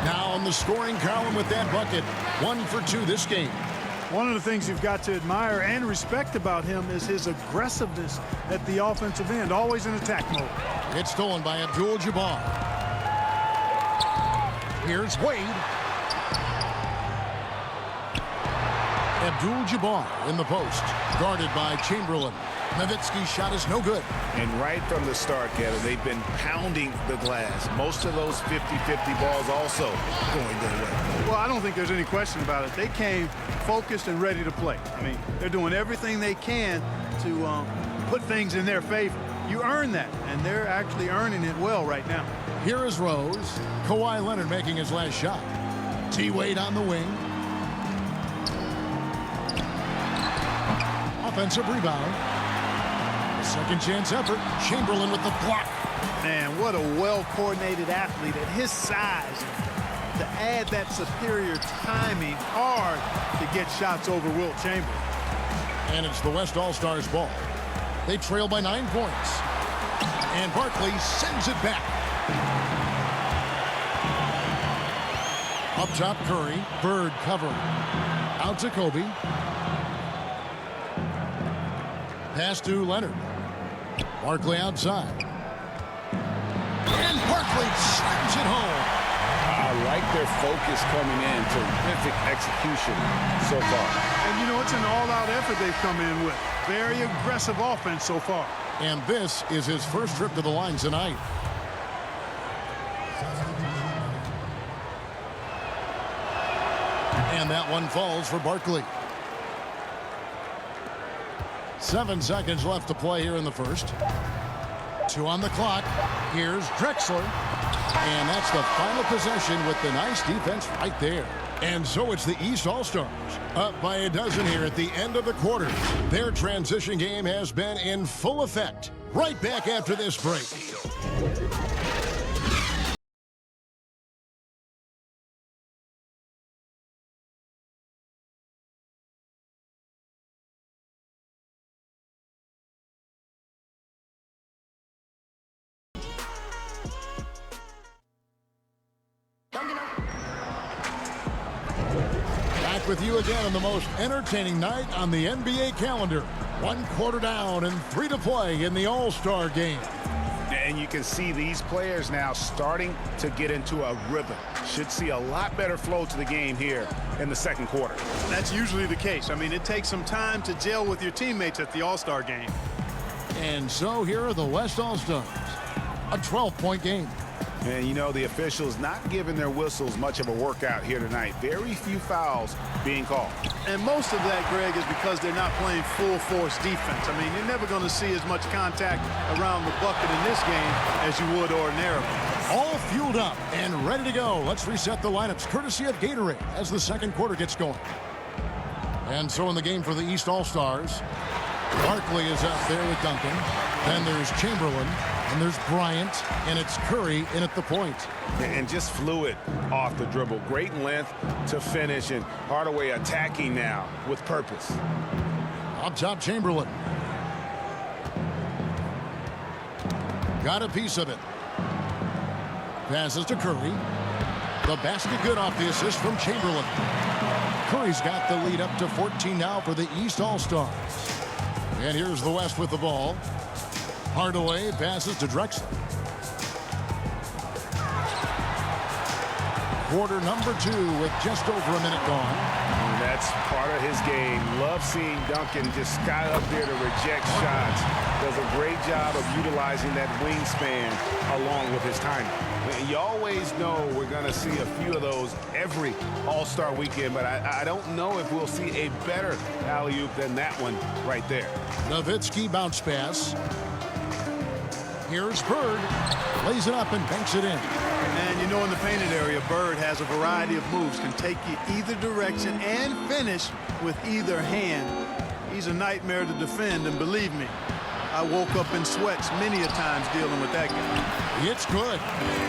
Now on the scoring column with that bucket. 1 for 2 this game. One of the things you've got to admire and respect about him is his aggressiveness at the offensive end, always in attack mode. It's stolen by Abdul-Jabbar. Here's Wade. Abdul-Jabbar in the post, guarded by Chamberlain. Nowitzki's shot is no good. And right from the start, Kevin, they've been pounding the glass. Most of those 50-50 balls also going their way. Well, I don't think there's any question about it. They came focused and ready to play. I mean, they're doing everything they can to put things in their favor. You earn that, and they're actually earning it well right now. Here is Rose. Kawhi Leonard making his last shot. T-Wade on the wing. Offensive rebound. Second chance effort. Chamberlain with the block. Man, what a well-coordinated athlete at his size. To add that superior timing, hard to get shots over Wilt Chamberlain. And it's the West All-Stars ball. They trail by 9 points. And Barkley sends it back. Up top, Curry. Bird covering. Out to Kobe. Pass to Leonard. Barkley outside. And Barkley slams it home. I like their focus coming in. Terrific execution so far. And, you know, it's an all-out effort they've come in with. Very aggressive offense so far. And this is his first trip to the line tonight. And that one falls for Barkley. 7 seconds left to play here in the first. 2 on the clock. Here's Drexler. And that's the final possession with the nice defense right there. And so it's the East All-Stars up by a dozen here at the end of the quarter. Their transition game has been in full effect. Right back after this break. Back with you again on the most entertaining night on the NBA calendar. 1 quarter down and 3 to play in the All-Star game. And you can see these players now starting to get into a rhythm. Should see a lot better flow to the game here in the second quarter. That's usually the case. I mean, it takes some time to gel with your teammates at the All-Star game. And so here are the West All-Stars. A 12-point game. And, you know, the officials not giving their whistles much of a workout here tonight. Very few fouls being called. And most of that, Greg, is because they're not playing full-force defense. I mean, you're never going to see as much contact around the bucket in this game as you would ordinarily. All fueled up and ready to go. Let's reset the lineups courtesy of Gatorade as the second quarter gets going. And so in the game for the East All-Stars, Barkley is out there with Duncan. Then there's Chamberlain. And there's Bryant, and it's Curry in at the point. And just fluid off the dribble. Great length to finish, and Hardaway attacking now with purpose. Up top, Chamberlain. Got a piece of it. Passes to Curry. The basket good off the assist from Chamberlain. Curry's got the lead up to 14 now for the East All-Stars. And here's the West with the ball. Hardaway passes to Drexler. Quarter number 2 with just over a minute gone. And that's part of his game. Love seeing Duncan just sky up there to reject shots. Does a great job of utilizing that wingspan along with his timing. You always know we're going to see a few of those every All-Star weekend, but I don't know if we'll see a better alley-oop than that one right there. Nowitzki bounce pass. Here's Bird. Lays it up and banks it in. And you know, in the painted area, Bird has a variety of moves, can take you either direction and finish with either hand. He's a nightmare to defend, and believe me, I woke up in sweats many a times dealing with that guy. It's good.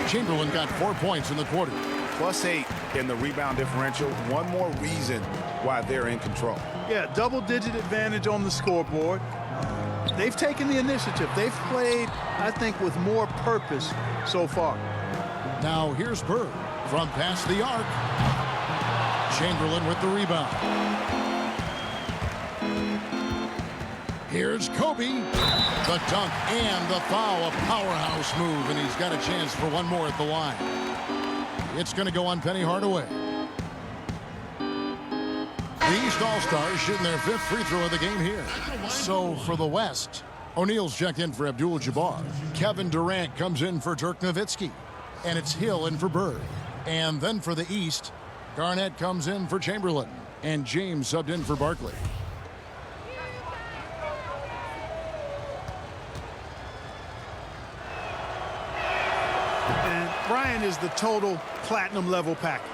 Chamberlain got 4 points in the quarter. +8 in the rebound differential. One more reason why they're in control. Yeah, double-digit advantage on the scoreboard. They've taken the initiative. They've played, I think, with more purpose so far. Now here's Bird from past the arc. Chamberlain with the rebound. Here's Kobe. The dunk and the foul. A powerhouse move, and he's got a chance for one more at the line. It's going to go on Penny Hardaway. The East All-Stars shooting their 5th free throw of the game here. So for the West, O'Neal's checked in for Abdul-Jabbar. Kevin Durant comes in for Dirk Nowitzki. And it's Hill in for Bird. And then for the East, Garnett comes in for Chamberlain. And James subbed in for Barkley. And Bryant is the total platinum level package.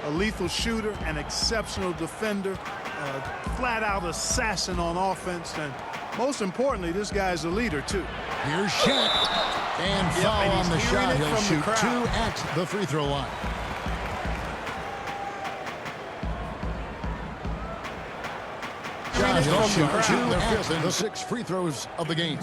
A lethal shooter, an exceptional defender, a flat-out assassin on offense, and most importantly, this guy's a leader, too. Here's Shaq. And foul on the shot. He'll shoot 2 at the free throw line. He'll shoot 2 at the 6 free throws of the game.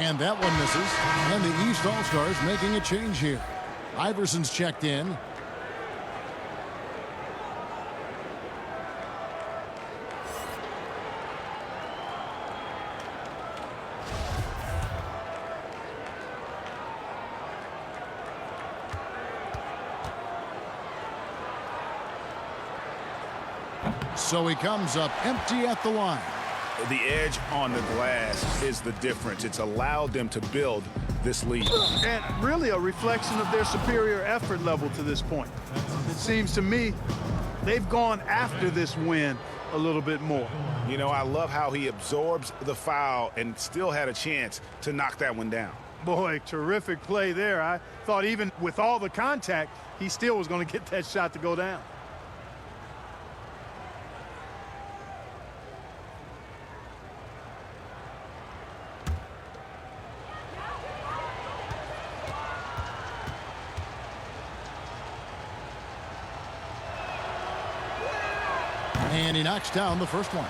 And that one misses. And the East All-Stars making a change here. Iverson's checked in. So he comes up empty at the line. The edge on the glass is the difference. It's allowed them to build this lead. And really a reflection of their superior effort level to this point. It seems to me they've gone after this win a little bit more. You know, I love how he absorbs the foul and still had a chance to knock that one down. Boy, terrific play there. I thought even with all the contact, he still was going to get that shot to go down. And he knocks down the first one.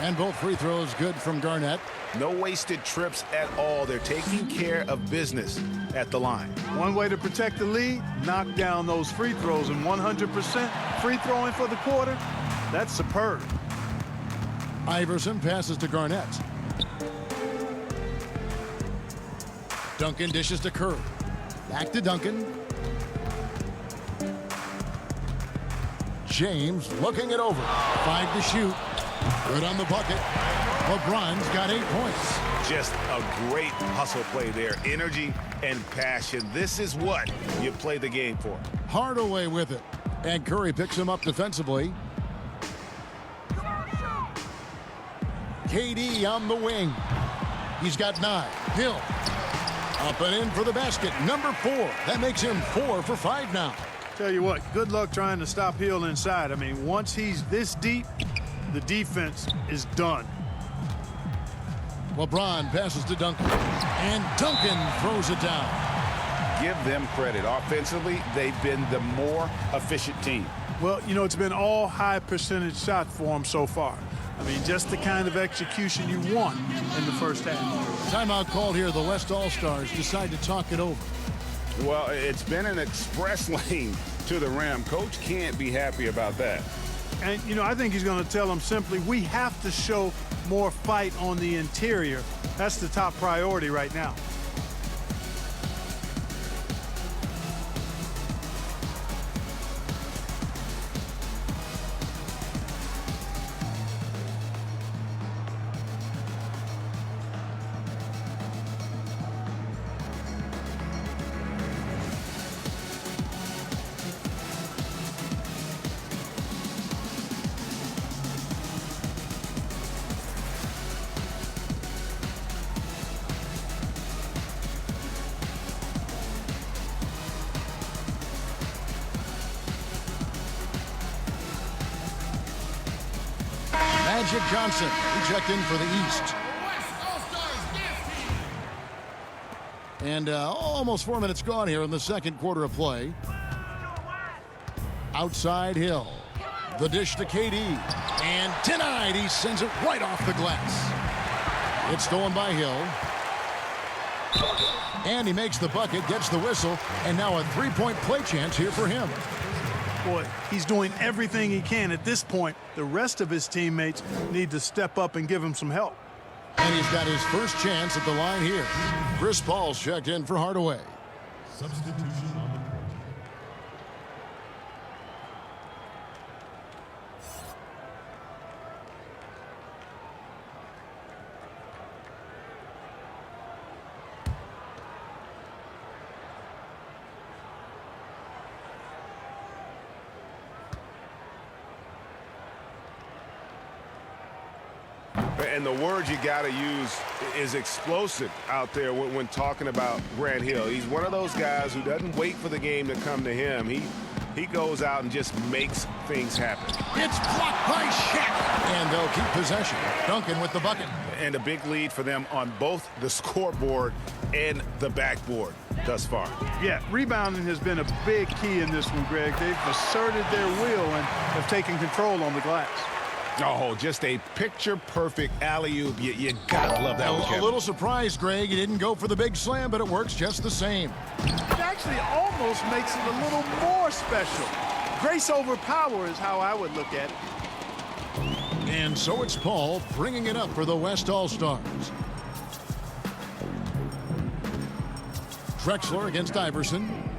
And both free throws good from Garnett. No wasted trips at all. They're taking care of business at the line. One way to protect the lead, knock down those free throws, and 100% free throwing for the quarter, that's superb. Iverson passes to Garnett. Duncan dishes to Curry. Back to Duncan. James looking it over. 5 to shoot. Good on the bucket. LeBron's got 8 points. Just a great hustle play there. Energy and passion. This is what you play the game for. Hardaway with it. And Curry picks him up defensively. KD on the wing. He's got 9. Hill. Up and in for the basket. Number 4. That makes him 4 for 5 now. Tell you what, good luck trying to stop Hill inside. I mean, once he's this deep, the defense is done. LeBron passes to Duncan. And Duncan throws it down. Give them credit. Offensively, they've been the more efficient team. Well, you know, it's been all high percentage shots for them so far. I mean, just the kind of execution you want in the first half. Timeout called here. The West All-Stars decide to talk it over. Well, it's been an express lane to the rim. Coach can't be happy about that. And, you know, I think he's going to tell them simply, we have to show more fight on the interior. That's the top priority right now. Magic Johnson, he checked in for the East. And almost 4 minutes gone here in the second quarter of play. Outside Hill. The dish to KD. And denied. He sends it right off the glass. It's stolen by Hill. And he makes the bucket, gets the whistle, and now a three-point play chance here for him. Boy, he's doing everything he can at this point. The rest of his teammates need to step up and give him some help. And he's got his first chance at the line here. Chris Paul's checked in for Hardaway. Substitution on the court. And the word you got to use is explosive out there when talking about Grant Hill. He's one of those guys who doesn't wait for the game to come to him. He goes out and just makes things happen. It's blocked by Shaq. And they'll keep possession. Duncan with the bucket. And a big lead for them on both the scoreboard and the backboard thus far. Yeah, rebounding has been a big key in this one, Greg. They've asserted their will and have taken control on the glass. Oh, just a picture-perfect alley-oop. You gotta love that one, Kevin. A little surprised, Greg. He didn't go for the big slam, but it works just the same. It actually almost makes it a little more special. Grace over power is how I would look at it. And so it's Paul bringing it up for the West All-Stars. Drexler against Iverson.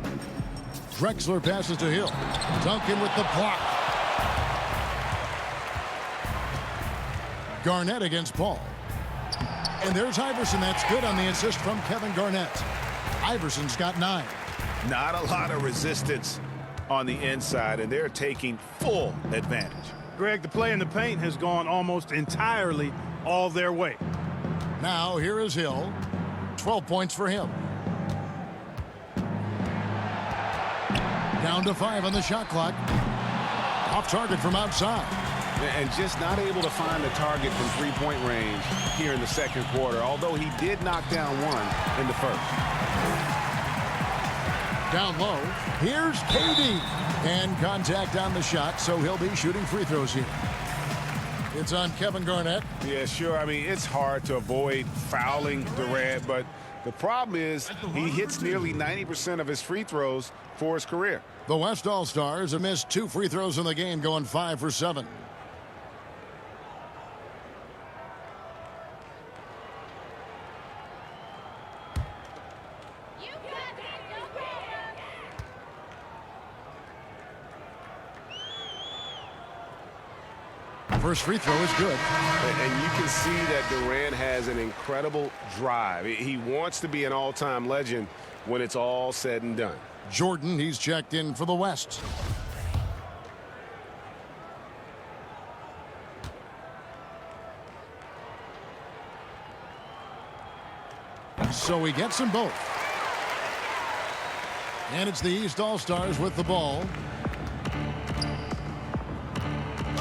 Drexler passes to Hill. Duncan with the block. Garnett against Paul. And there's Iverson. That's good on the assist from Kevin Garnett. Iverson's got 9. Not a lot of resistance on the inside, and they're taking full advantage. Greg, the play in the paint has gone almost entirely all their way. Now here is Hill. 12 points for him. Down to 5 on the shot clock. Off target from outside. And just not able to find the target from three-point range here in the second quarter, although he did knock down one in the first. Down low, here's KD. And contact on the shot, so he'll be shooting free throws here. It's on Kevin Garnett. Yeah, sure. I mean, it's hard to avoid fouling Durant, but the problem is he hits nearly 90% of his free throws for his career. The West All-Stars have missed 2 free throws in the game, going 5 for 7. First free throw is good. And you can see that Durant has an incredible drive. He wants to be an all-time legend when it's all said and done. Jordan, he's checked in for the West. So he gets them both. And it's the East All-Stars with the ball.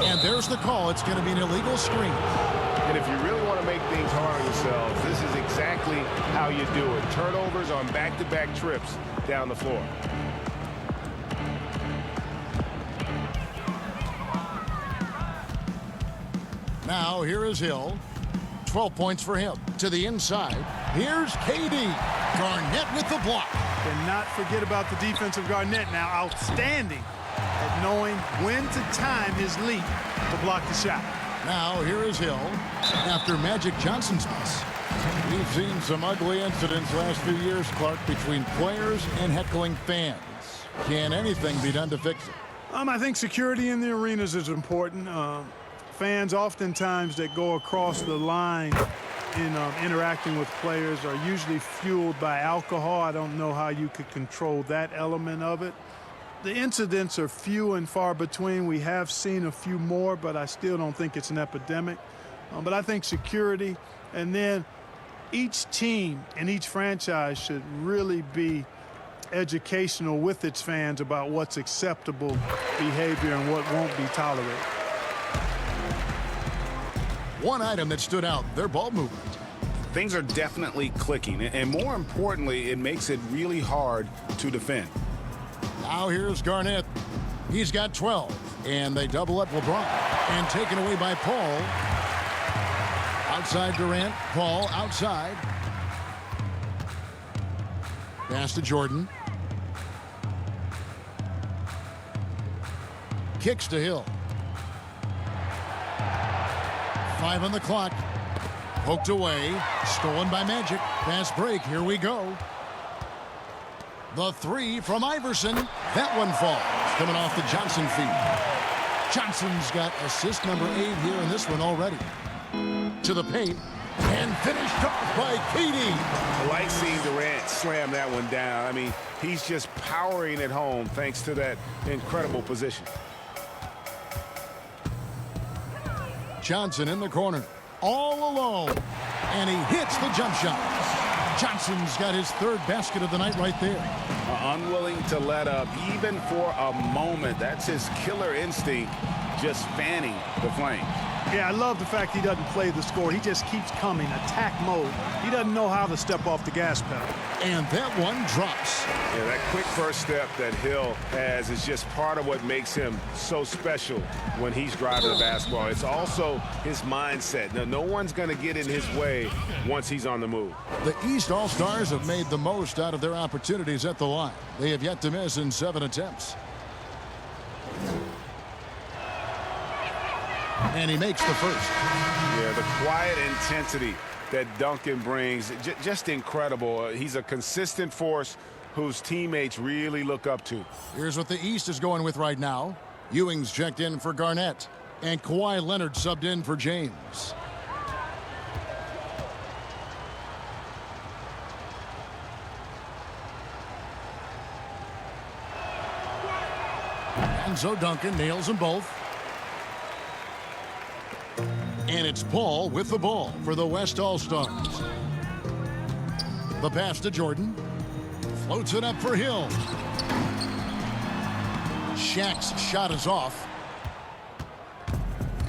And there's the call. It's going to be an illegal screen. And if you really want to make things hard on yourselves, this is exactly how you do it. Turnovers on back-to-back trips down the floor. Now here is Hill. 12 points for him. To the inside. Here's KD. Garnett with the block. And not forget about the defensive Garnett now. Outstanding at knowing when to time his leap to block the shot. Now here is Hill after Magic Johnson's miss. We've seen some ugly incidents last few years, Clark, between players and heckling fans. Can anything be done to fix it? I think security in the arenas is important. Fans oftentimes that go across the line in interacting with players are usually fueled by alcohol. I don't know how you could control that element of it. The incidents are few and far between. We have seen a few more, but I still don't think it's an epidemic. But I think security, and then each team and each franchise should really be educational with its fans about what's acceptable behavior and what won't be tolerated. One item that stood out, their ball movement. Things are definitely clicking, and more importantly, it makes it really hard to defend. Now here's Garnett. He's got 12, and they double up LeBron. And taken away by Paul. Outside Durant, Paul outside. Pass to Jordan. Kicks to Hill. 5 on the clock. Poked away. Stolen by Magic. Fast break. Here we go. The three from Iverson. That one falls. Coming off the Johnson feed. Johnson's got assist number 8 here in this one already. To the paint. And finished off by KD. I like seeing Durant slam that one down. I mean, he's just powering it home thanks to that incredible position. Johnson in the corner. All alone. And he hits the jump shot. Johnson's got his 3rd basket of the night right there. Unwilling to let up even for a moment. That's his killer instinct, just fanning the flames. Yeah, I love the fact he doesn't play the score. He just keeps coming, attack mode. He doesn't know how to step off the gas pedal. And that one drops. Yeah, that quick first step that Hill has is just part of what makes him so special when he's driving the basketball. It's also his mindset. Now, no one's going to get in his way once he's on the move. The East All-Stars have made the most out of their opportunities at the line. They have yet to miss in 7 attempts. And he makes the first. Yeah, the quiet intensity that Duncan brings, just incredible. He's a consistent force whose teammates really look up to. Here's what the East is going with right now. Ewing's checked in for Garnett, and Kawhi Leonard subbed in for James. And so Duncan nails them both. And it's Paul with the ball for the West All-Stars. The pass to Jordan. Floats it up for Hill. Shaq's shot is off.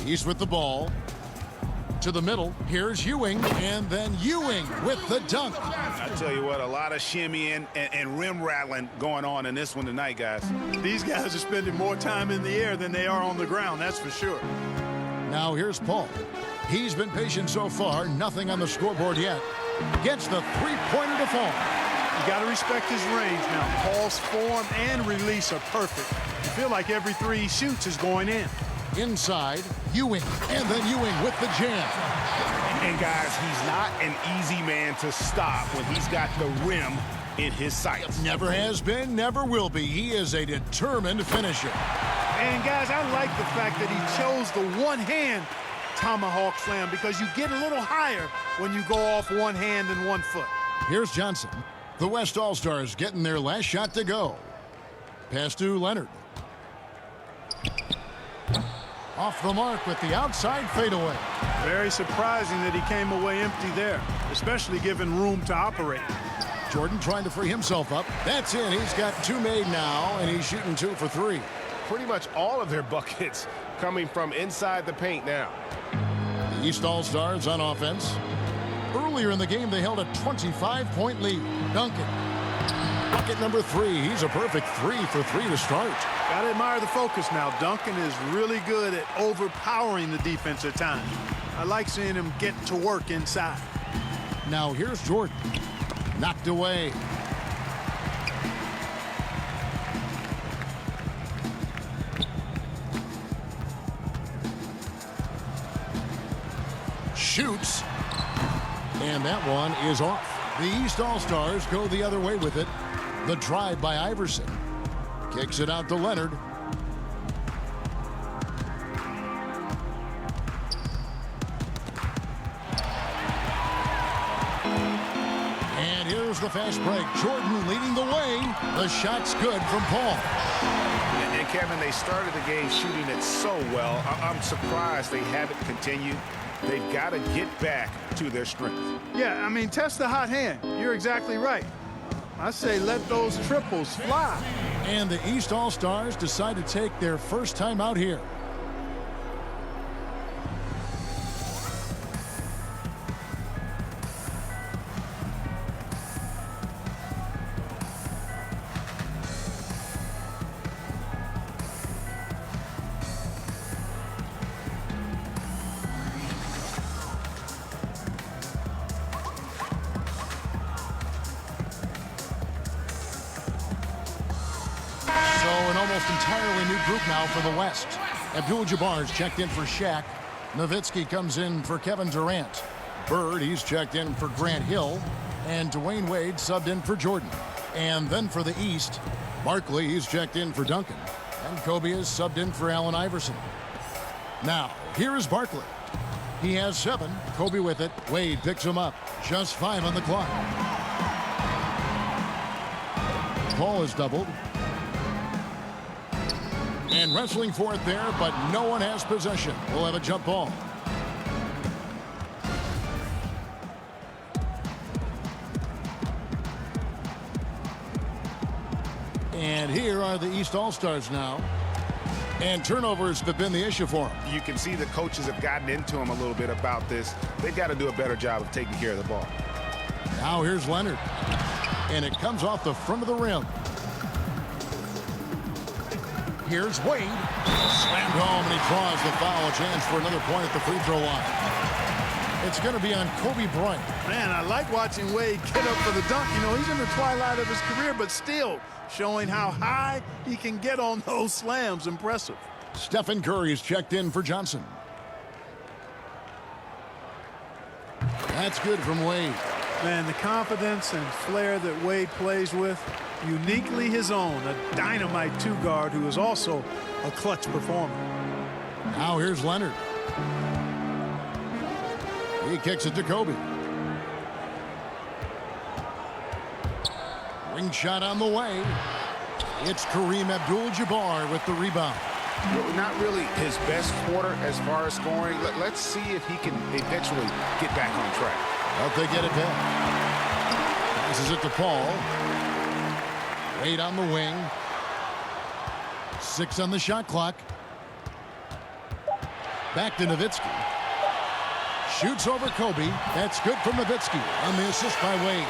He's with the ball. To the middle. Here's Ewing. And then Ewing with the dunk. I tell you what, a lot of shimmying and rim rattling going on in this one tonight, guys. These guys are spending more time in the air than they are on the ground, that's for sure. Now here's Paul. He's been patient so far. Nothing on the scoreboard yet. Gets the three-pointer to fall. You got to respect his range now. Paul's form and release are perfect. You feel like every three he shoots is going in. Inside, Ewing. And then Ewing with the jam. And guys, he's not an easy man to stop when he's got the rim in his sights. Never has been, never will be. He is a determined finisher. And guys, I like the fact that he chose the one-hand tomahawk slam because you get a little higher when you go off one hand and 1 foot. Here's Johnson. The West All-Stars getting their last shot to go. Pass to Leonard. Off the mark with the outside fadeaway. Very surprising that he came away empty there, especially given room to operate. Jordan trying to free himself up. That's in. He's got 2 made now, and he's shooting 2 for 3. Pretty much all of their buckets coming from inside the paint now. The East All-Stars on offense. Earlier in the game, they held a 25-point lead. Duncan. Bucket number 3. He's a perfect 3 for 3 to start. Gotta admire the focus now. Duncan is really good at overpowering the defense at times. I like seeing him get to work inside. Now here's Jordan. Knocked away. Shoots. And that one is off. The East All-Stars go the other way with it. The drive by Iverson. Kicks it out to Leonard. And here's the fast break. Jordan leading the way. The shot's good from Paul. And Kevin, they started the game shooting it so well. I'm surprised they haven't continued. They've got to get back to their strength. Yeah, I mean, test the hot hand. You're exactly right. I say let those triples fly. And the East All-Stars decide to take their first time out here. Entirely new group now for the West. Abdul-Jabbar's checked in for Shaq. Nowitzki comes in for Kevin Durant. Bird, he's checked in for Grant Hill. And Dwayne Wade subbed in for Jordan. And then for the East, Barkley, he's checked in for Duncan. And Kobe is subbed in for Allen Iverson. Now, here is Barkley. He has 7. Kobe with it. Wade picks him up. Just 5 on the clock. Paul is doubled. And wrestling for it there, but no one has possession. We'll have a jump ball. And here are the East All-Stars now. And turnovers have been the issue for them. You can see the coaches have gotten into them a little bit about this. They've got to do a better job of taking care of the ball. Now here's Leonard. And it comes off the front of the rim. Here's Wade. Slammed home, and he draws the foul. Chance for another point at the free throw line. It's going to be on Kobe Bryant. Man, I like watching Wade get up for the dunk. You know, he's in the twilight of his career, but still showing how high he can get on those slams. Impressive. Stephen Curry's checked in for Johnson. That's good from Wade. Man, the confidence and flair that Wade plays with, uniquely his own, a dynamite 2-guard who is also a clutch performer. Now here's Leonard. He kicks it to Kobe. Wing shot on the way. It's Kareem Abdul-Jabbar with the rebound. Not really his best quarter as far as scoring. Let's see if he can eventually get back on track. But they get it back. Passes it to Paul. Wade on the wing. 6 on the shot clock. Back to Nowitzki. Shoots over Kobe. That's good from Nowitzki on the assist by Wade.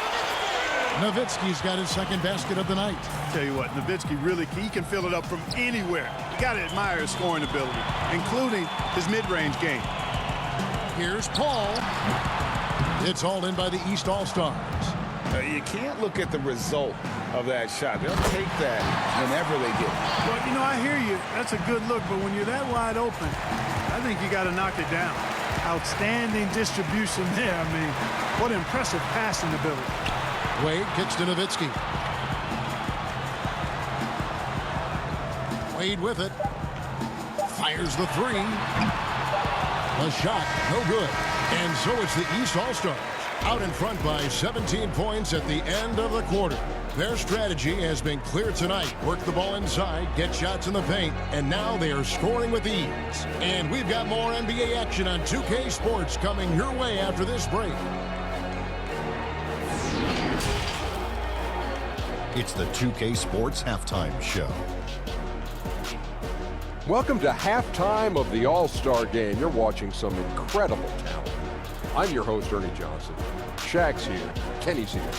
Nowitzki's got his second basket of the night. Tell you what, Nowitzki really, he can fill it up from anywhere. You got to admire his scoring ability, including his mid-range game. Here's Paul. It's all in by the East All-Stars. You can't look at the result of that shot. They'll take that whenever they get it. Well, you know, I hear you. That's a good look, but when you're that wide open, I think you got to knock it down. Outstanding distribution there. I mean, what impressive passing ability. Wade kicks to Nowitzki. Wade with it. Fires the 3. A shot, no good. And so it's the East All-Stars out in front by 17 points at the end of the quarter. Their strategy has been clear tonight. Work the ball inside, get shots in the paint, and now they are scoring with ease. And we've got more NBA action on 2K Sports coming your way after this break. It's the 2K Sports Halftime Show. Welcome to halftime of the All-Star Game. You're watching some incredible talent. I'm your host, Ernie Johnson. Shaq's here. Kenny's here.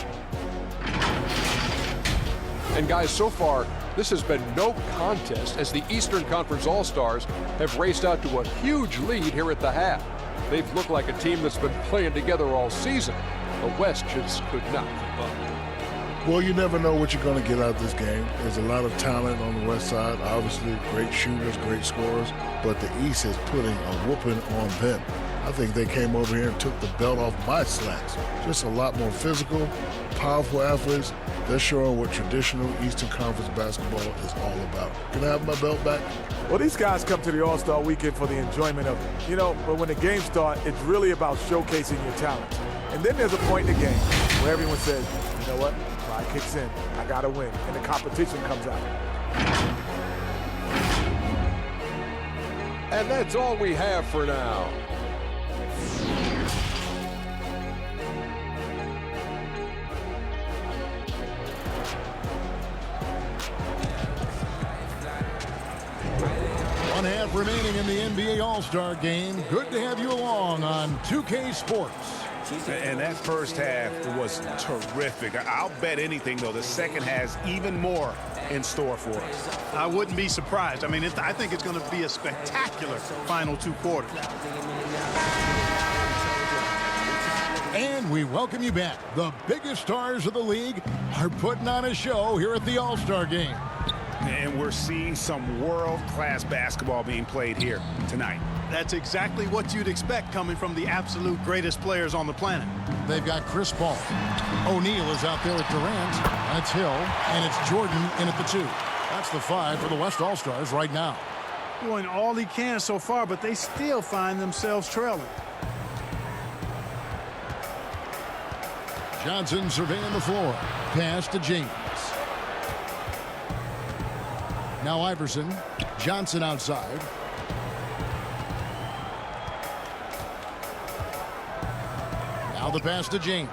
And guys, so far, this has been no contest as the Eastern Conference All-Stars have raced out to a huge lead here at the half. They've looked like a team that's been playing together all season. The West just could not keep up. Well, you never know what you're going to get out of this game. There's a lot of talent on the West side. Obviously, great shooters, great scorers. But the East is putting a whooping on them. I think they came over here and took the belt off my slacks. Just a lot more physical, powerful athletes. They're showing what traditional Eastern Conference basketball is all about. Can I have my belt back? Well, these guys come to the All-Star Weekend for the enjoyment of it. You know, but when the games start, it's really about showcasing your talent. And then there's a point in the game where everyone says, you know what? Pride kicks in. I got to win. And the competition comes out. And that's all we have for now. One half remaining in the NBA All-Star Game. Good to have you along on 2K Sports. And that first half was terrific. I'll bet anything, though, the second has even more in store for us. I wouldn't be surprised. I mean, I think it's going to be a spectacular final two quarters. And we welcome you back. The biggest stars of the league are putting on a show here at the All-Star Game. And we're seeing some world-class basketball being played here tonight. That's exactly what you'd expect coming from the absolute greatest players on the planet. They've got Chris Paul. O'Neal is out there at Durant. That's Hill. And it's Jordan in at the 2. That's the 5 for the West All-Stars right now. Doing all he can so far, but they still find themselves trailing. Johnson surveying the floor. Pass to James. Now Iverson. Johnson outside. Now the pass to James.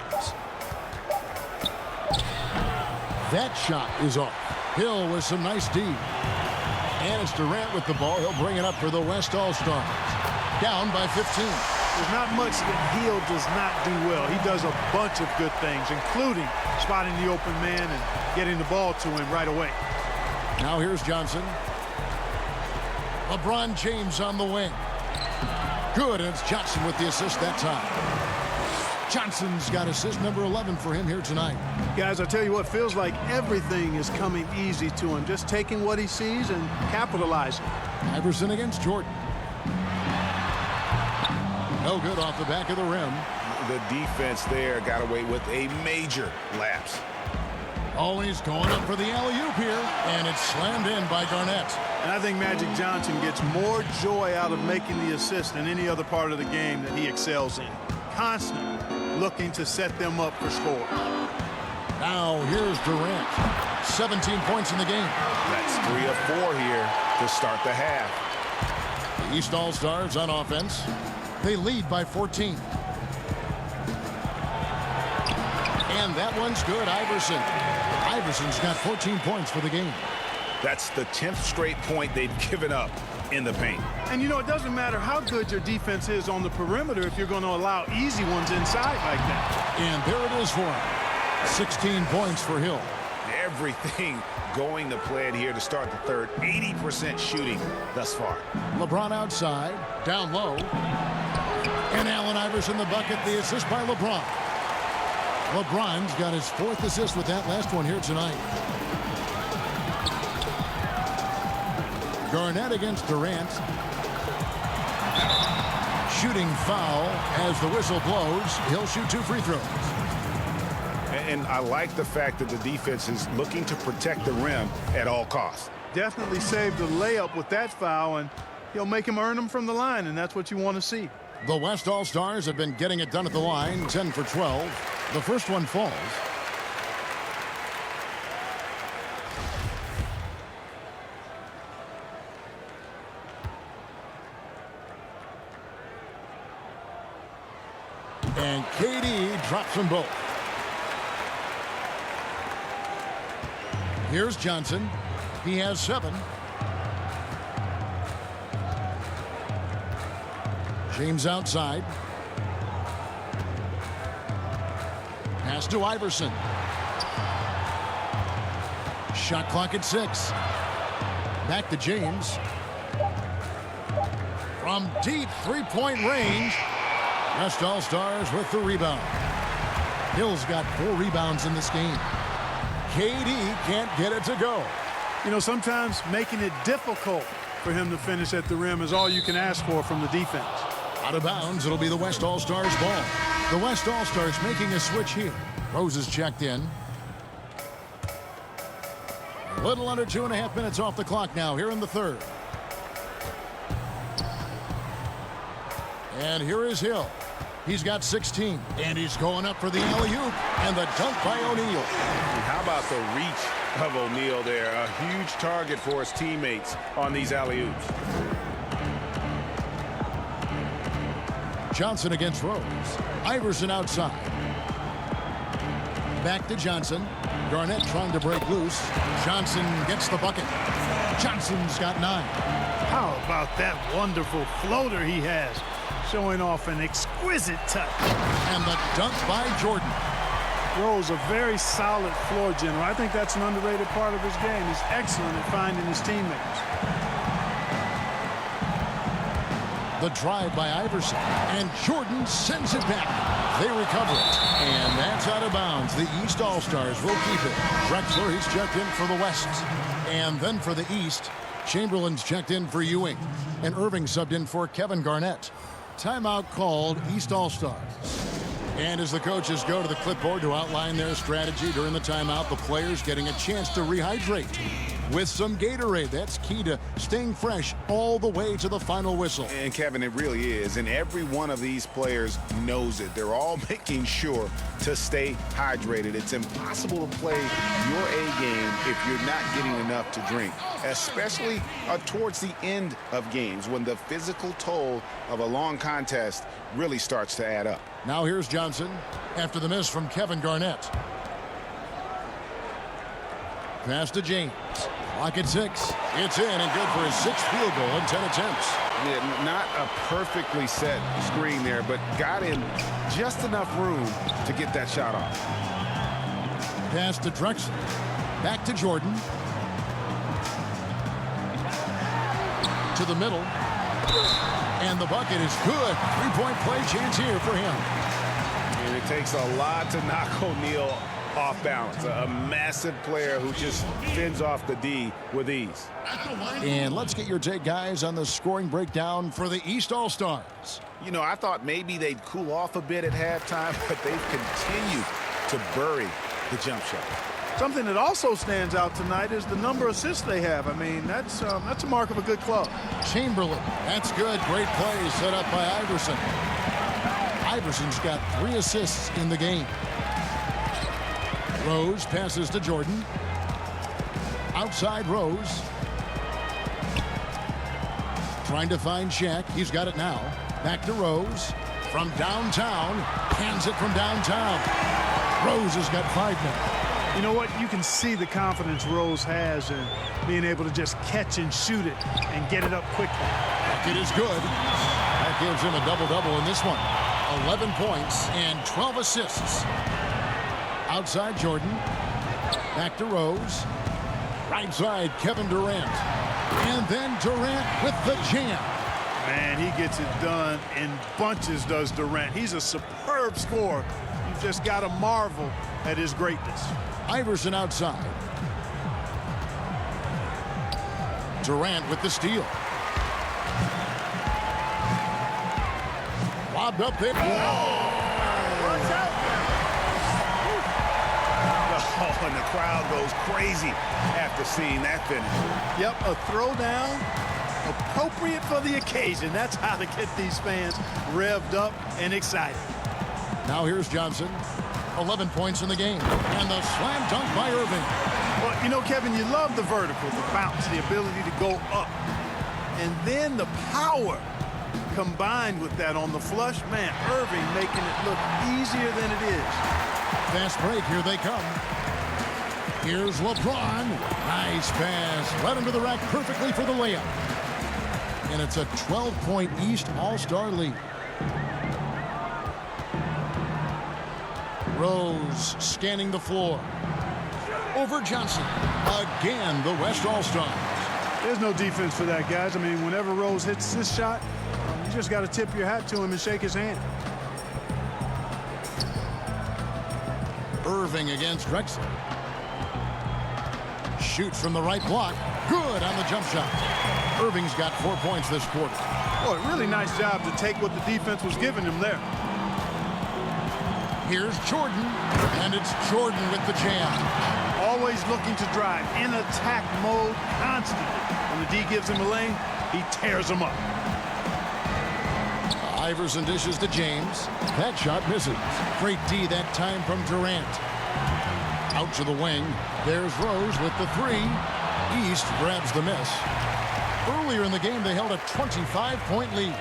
That shot is off. Hill with some nice D. And it's Durant with the ball. He'll bring it up for the West All-Stars. Down by 15. There's not much that Hill does not do well. He does a bunch of good things, including spotting the open man and getting the ball to him right away. Now here's Johnson. LeBron James on the wing. Good, and it's Johnson with the assist that time. Johnson's got assist number 11 for him here tonight. Guys, I tell you what, feels like everything is coming easy to him. Just taking what he sees and capitalizing. Iverson against Jordan. No good off the back of the rim. The defense there got away with a major lapse. Always going up for the alley-oop here, and it's slammed in by Garnett. And I think Magic Johnson gets more joy out of making the assist than any other part of the game that he excels in. Constantly looking to set them up for scores. Now here's Durant. 17 points in the game. That's 3 of 4 here to start the half. The East All-Stars on offense. They lead by 14. And that one's good, Iverson. Iverson's got 14 points for the game. That's the 10th straight point they've given up in the paint. And you know, it doesn't matter how good your defense is on the perimeter if you're going to allow easy ones inside like that. And there it is for him. 16 points for Hill. Everything going to plan here to start the third. 80% shooting thus far. LeBron outside, down low. And Allen Iverson the bucket, the assist by LeBron. LeBron's got his 4th assist with that last one here tonight. Garnett against Durant. Shooting foul as the whistle blows. He'll shoot 2 free throws. And I like the fact that the defense is looking to protect the rim at all costs. Definitely saved the layup with that foul, and he'll make him earn them from the line, and that's what you want to see. The West All-Stars have been getting it done at the line, 10 for 12. The first one falls. And KD drops them both. Here's Johnson. He has 7. James outside. Pass to Iverson. Shot clock at 6. Back to James. From deep three-point range. West All-Stars with the rebound. Hill's got 4 rebounds in this game. KD can't get it to go. You know, sometimes making it difficult for him to finish at the rim is all you can ask for from the defense. Out of bounds, it'll be the West All-Stars ball. The West All-Stars making a switch here. Rose is checked in. A little under 2.5 minutes off the clock now here in the third. And here is Hill. He's got 16, and he's going up for the alley-oop, and the dunk by O'Neal. How about the reach of O'Neal there? A huge target for his teammates on these alley-oops. Johnson against Rose. Iverson outside. Back to Johnson. Garnett trying to break loose. Johnson gets the bucket. Johnson's got 9. How about that wonderful floater he has? Showing off an exquisite touch. And the dunk by Jordan. Rose, a very solid floor general. I think that's an underrated part of his game. He's excellent at finding his teammates. The drive by Iverson. And Jordan sends it back. They recover it. And that's out of bounds. The East All-Stars will keep it. Drexler, he's checked in for the West. And then for the East, Chamberlain's checked in for Ewing. And Irving subbed in for Kevin Garnett. Timeout called, East All-Stars. And as the coaches go to the clipboard to outline their strategy during the timeout, the players getting a chance to rehydrate with some Gatorade. That's key to staying fresh all the way to the final whistle. And Kevin, it really is. And every one of these players knows it. They're all making sure to stay hydrated. It's impossible to play your A game if you're not getting enough to drink, especially towards the end of games when the physical toll of a long contest really starts to add up. Now here's Johnson after the miss from Kevin Garnett. Pass to James. Clock at 6. It's in and good for his 6th field goal in 10 attempts. Yeah, not a perfectly set screen there, but got in just enough room to get that shot off. Pass to Drexler. Back to Jordan. To the middle. And the bucket is good. 3-point play chance here for him. And it takes a lot to knock O'Neal off balance. A massive player who just fends off the D with ease. And let's get your take, guys, on the scoring breakdown for the East All-Stars. You know, I thought maybe they'd cool off a bit at halftime, but they've continued to bury the jump shot. Something that also stands out tonight is the number of assists they have. I mean, that's a mark of a good club. Chamberlain, that's good. Great play set up by Iverson. Iverson's got 3 assists in the game. Rose passes to Jordan. Outside Rose. Trying to find Shaq. He's got it now. Back to Rose. From downtown. Hands it from downtown. Rose has got 5 now. You know what? You can see the confidence Rose has in being able to just catch and shoot it and get it up quickly. It is good. That gives him a double-double in this one. 11 points and 12 assists. Outside Jordan. Back to Rose. Right side, Kevin Durant. And then Durant with the jam. Man, he gets it done in bunches, does Durant. He's a superb scorer. You've just got to marvel at his greatness. Iverson outside. Durant with the steal. Lobbed up there. Oh, and the crowd goes crazy after seeing that finish. Yep, a throwdown appropriate for the occasion. That's how to get these fans revved up and excited. Now here's Johnson. 11 points in the game. And the slam dunk by Irving. Well, you know, Kevin, you love the vertical, the bounce, the ability to go up. And then the power combined with that on the flush, man, Irving making it look easier than it is. Fast break, here they come. Here's LeBron. Nice pass. Led him to the rack perfectly for the layup. And it's a 12-point East All-Star lead. Rose scanning the floor. Over Johnson. Again, the West All-Stars. There's no defense for that, guys. I mean, whenever Rose hits this shot, you just got to tip your hat to him and shake his hand. Irving against Drexler. Shoots from the right block. Good on the jump shot. Irving's got 4 points this quarter. Boy, really nice job to take what the defense was giving him there. Here's Jordan, and it's Jordan with the jam. Always looking to drive in attack mode constantly. When the D gives him a lane, he tears him up. Iverson dishes to James. That shot misses. Great D that time from Durant. Out to the wing. There's Rose with the three. East grabs the miss. Earlier in the game, they held a 25-point lead.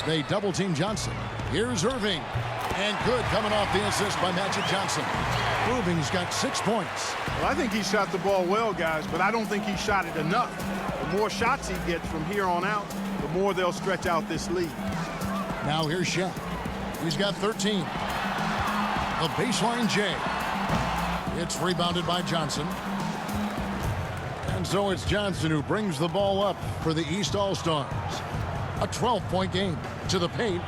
They double-team Johnson. Here's Irving. And good coming off the assist by Magic Johnson. Irving's got 6 points. Well, I think he shot the ball well, guys, but I don't think he shot it enough. The more shots he gets from here on out, the more they'll stretch out this lead. Now here's Shaq. He's got 13. The baseline J. It's rebounded by Johnson. And so it's Johnson who brings the ball up for the East All-Stars. A 12-point game. To the paint.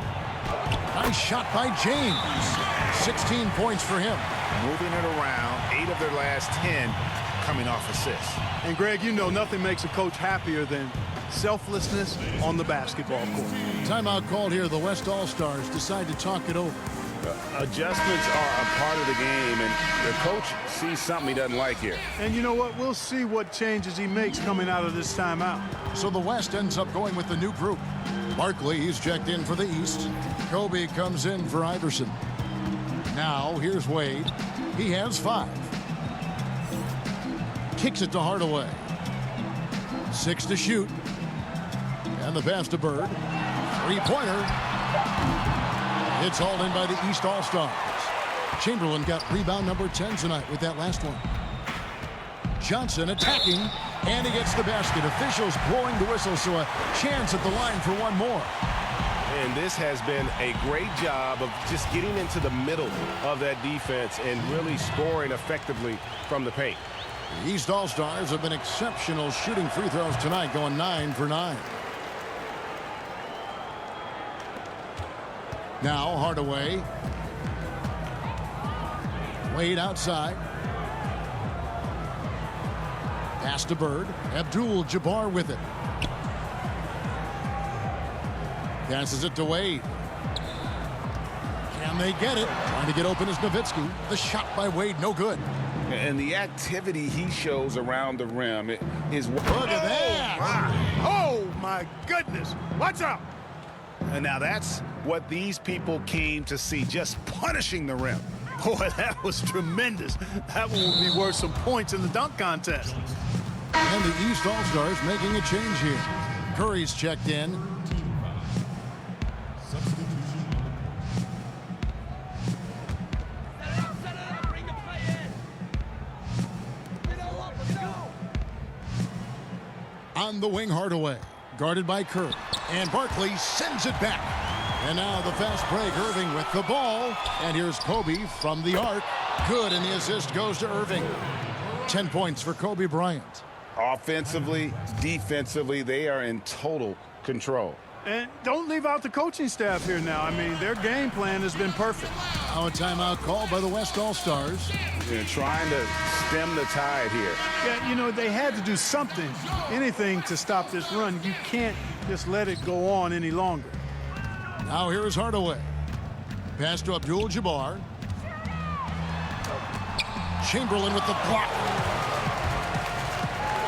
Nice shot by James. 16 points for him. Moving it around. 8 of their last 10 coming off assists. And Greg, you know nothing makes a coach happier than selflessness on the basketball court. Timeout called here. The West All-Stars decide to talk it over. Adjustments are a part of the game, and the coach sees something he doesn't like here. And you know what? We'll see what changes he makes coming out of this timeout. So the West ends up going with the new group. Barkley, he's checked in for the East. Kobe comes in for Iverson. Now, here's Wade. He has 5. Kicks it to Hardaway. 6 to shoot. And the pass to Bird. 3-pointer. It's hauled in by the East All-Stars. Chamberlain got rebound number 10 tonight with that last one. Johnson attacking, and he gets the basket. Officials blowing the whistle, so a chance at the line for one more. And this has been a great job of just getting into the middle of that defense and really scoring effectively from the paint. The East All-Stars have been exceptional shooting free throws tonight, going 9 for 9. Now Hardaway. Wade outside. Pass to Bird. Abdul-Jabbar with it. Passes it to Wade. Can they get it? Trying to get open is Nowitzki. The shot by Wade, no good. And the activity he shows around the rim is... Look at that! Oh, my goodness. Watch out! And now that's what these people came to see, just punishing the rim. Boy, that was tremendous. That one would be worth some points in the dunk contest. And the East All-Stars making a change here. Curry's checked in. On the wing, Hardaway. Guarded by Curry. And Barkley sends it back. And now the fast break. Irving with the ball. And here's Kobe from the arc. Good, and the assist goes to Irving. 10 points for Kobe Bryant. Offensively, defensively, they are in total control. And don't leave out the coaching staff here now. I mean, their game plan has been perfect. Now a timeout called by the West All-Stars. They're trying to stem the tide here. Yeah, you know, they had to do something, anything to stop this run. You can't just let it go on any longer. Now here is Hardaway. Pass to Abdul-Jabbar. Chamberlain with the block.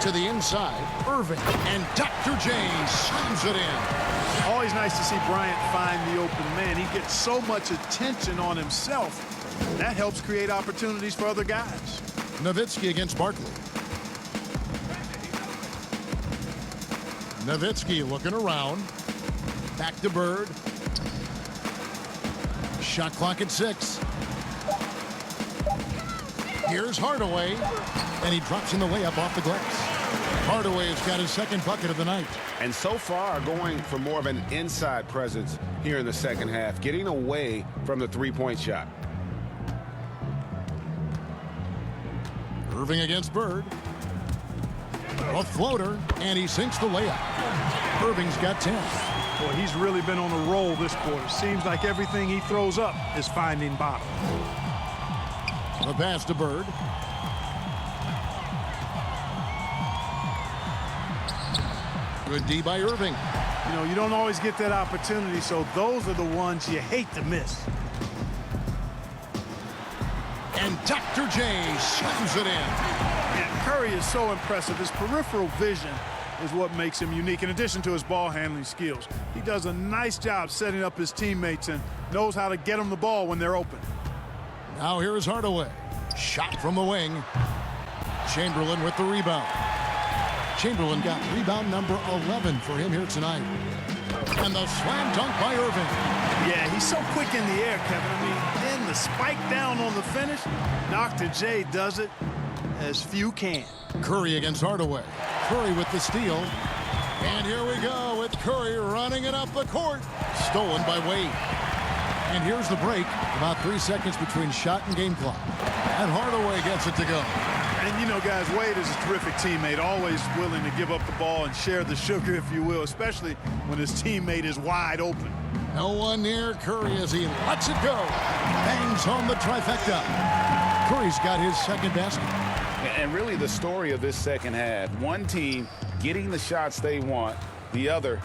To the inside, Irving, and Dr. J slams it in. Always nice to see Bryant find the open man. He gets so much attention on himself. That helps create opportunities for other guys. Nowitzki against Barkley. Nowitzki looking around. Back to Bird. Shot clock at 6. Here's Hardaway, and he drops in the layup off the glass. Hardaway has got his second bucket of the night. And so far, going for more of an inside presence here in the second half, getting away from the three-point shot. Irving against Bird. A floater, and he sinks the layup. Irving's got 10. Boy, he's really been on a roll this quarter. Seems like everything he throws up is finding bottom. The pass to Bird. Good D by Irving. You know, you don't always get that opportunity, so those are the ones you hate to miss. And Dr. J slams it in. And Curry is so impressive. His peripheral vision is what makes him unique, in addition to his ball handling skills. He does a nice job setting up his teammates and knows how to get them the ball when they're open. Now here is Hardaway. Shot from the wing. Chamberlain with the rebound. Chamberlain got rebound number 11 for him here tonight. And the slam dunk by Irving. Yeah, he's so quick in the air, Kevin. I mean, then the spike down on the finish. Dr. J does it as few can. Curry against Hardaway. Curry with the steal. And here we go with Curry running it up the court. Stolen by Wade. And here's the break. About 3 seconds between shot and game clock. And Hardaway gets it to go. And, you know, guys, Wade is a terrific teammate, always willing to give up the ball and share the sugar, if you will, especially when his teammate is wide open. No one near Curry as he lets it go. Bangs home the trifecta. Curry's got his second basket. And really the story of this second half, one team getting the shots they want, the other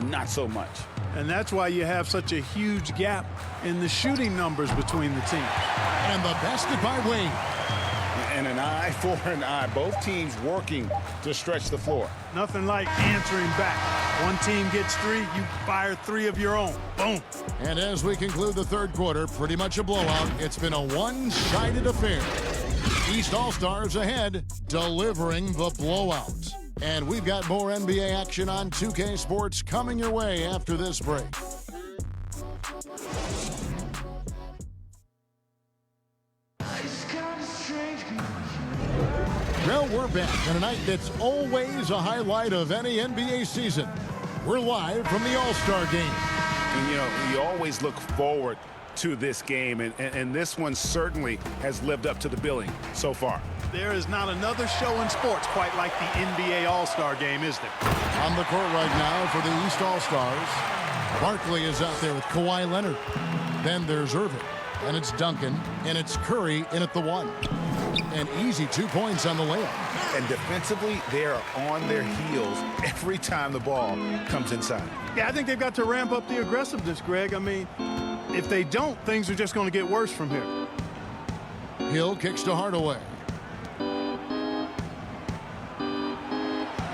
not so much. And that's why you have such a huge gap in the shooting numbers between the teams. And the basket by Wade. And an eye for an eye. Both teams working to stretch the floor. Nothing like answering back. One team gets 3, you fire 3 of your own. Boom. And as we conclude the third quarter, pretty much a blowout. It's been a one-sided affair. East All-Stars ahead, delivering the blowout. And we've got more NBA action on 2K Sports coming your way after this break. Well, we're back on a night that's always a highlight of any NBA season. We're live from the All-Star game. And, you know, you always look forward to this game, and this one certainly has lived up to the billing so far. There is not another show in sports quite like the NBA All-Star game, is there? On the court right now for the East All-Stars, Barkley is out there with Kawhi Leonard. Then there's Irving, and it's Duncan, and it's Curry in at the 1. An easy 2 points on the layup. And defensively, they are on their heels every time the ball comes inside. Yeah, I think they've got to ramp up the aggressiveness, Greg. I mean, if they don't, things are just going to get worse from here. Hill kicks to Hardaway.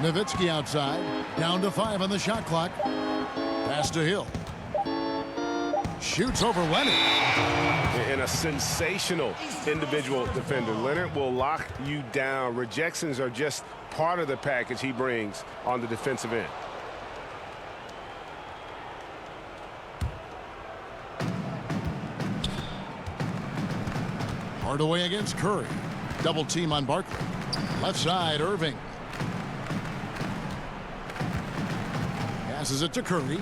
Nowitzki outside. Down to 5 on the shot clock. Pass to Hill. Shoots over Leonard. And a sensational individual defender. Leonard will lock you down. Rejections are just part of the package he brings on the defensive end. Hardaway against Curry. Double team on Barkley. Left side, Irving. Passes it to Curry.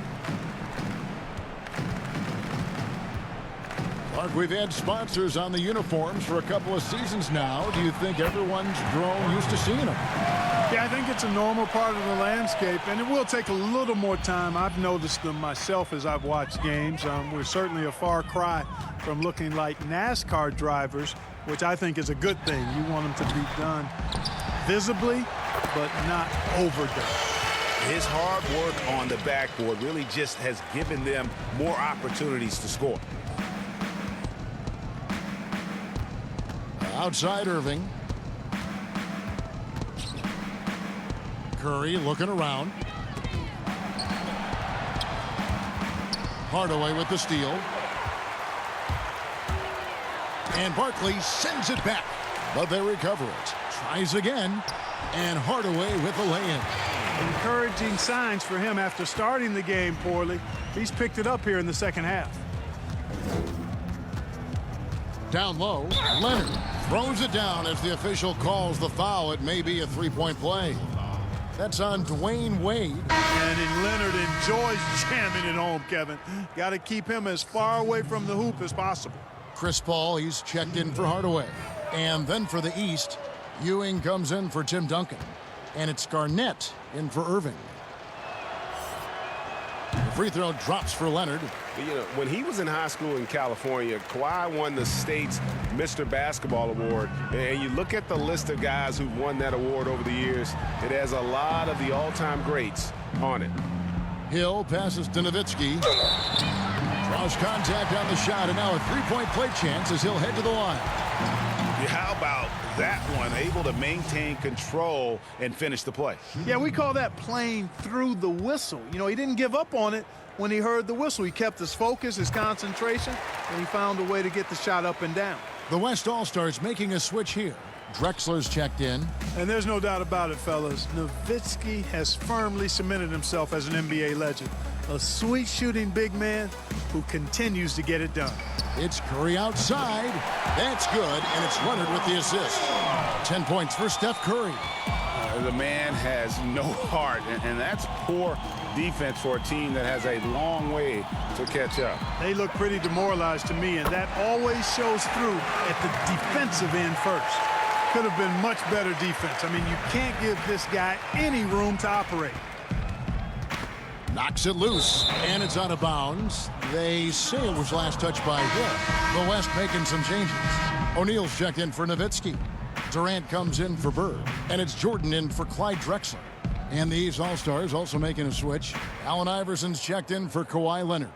Mark, we've had sponsors on the uniforms for a couple of seasons now. Do you think everyone's grown used to seeing them? Yeah, I think it's a normal part of the landscape, and it will take a little more time. I've noticed them myself as I've watched games. We're certainly a far cry from looking like NASCAR drivers, which I think is a good thing. You want them to be done visibly, but not overdone. His hard work on the backboard really just has given them more opportunities to score. Outside Irving. Curry looking around. Hardaway with the steal. And Barkley sends it back, but they recover it. Tries again, and Hardaway with the lay-in. Encouraging signs for him after starting the game poorly. He's picked it up here in the second half. Down low, Leonard throws it down as the official calls the foul. It may be a three-point play. That's on Dwayne Wade. And Leonard enjoys jamming it home, Kevin. Got to keep him as far away from the hoop as possible. Chris Paul, he's checked in for Hardaway. And then for the East, Ewing comes in for Tim Duncan. And it's Garnett in for Irving. The free throw drops for Leonard. You know, when he was in high school in California, Kawhi won the state's Mr. Basketball Award. And you look at the list of guys who've won that award over the years, it has a lot of the all-time greats on it. Hill passes to Nowitzki. Draws contact on the shot, and now a three-point play chance as he'll head to the line. How about that one? Able to maintain control and finish the play. Yeah, we call that playing through the whistle. You know, he didn't give up on it when he heard the whistle. He kept his focus, his concentration, and he found a way to get the shot up and down. The West All-Stars making a switch here. Drexler's checked in. And there's no doubt about it, fellas. Nowitzki has firmly cemented himself as an NBA legend. A sweet shooting big man who continues to get it done. It's Curry outside. That's good, and it's Leonard with the assist. 10 points for Steph Curry. The man has no heart, and that's poor defense for a team that has a long way to catch up. They look pretty demoralized to me, and that always shows through at the defensive end first. Could have been much better defense. I mean, you can't give this guy any room to operate. Knocks it loose, and it's out of bounds. They say it was last touched by Hill. The West making some changes. O'Neal's checked in for Nowitzki. Durant comes in for Bird, and it's Jordan in for Clyde Drexler. And the East All-Stars also making a switch. Allen Iverson's checked in for Kawhi Leonard.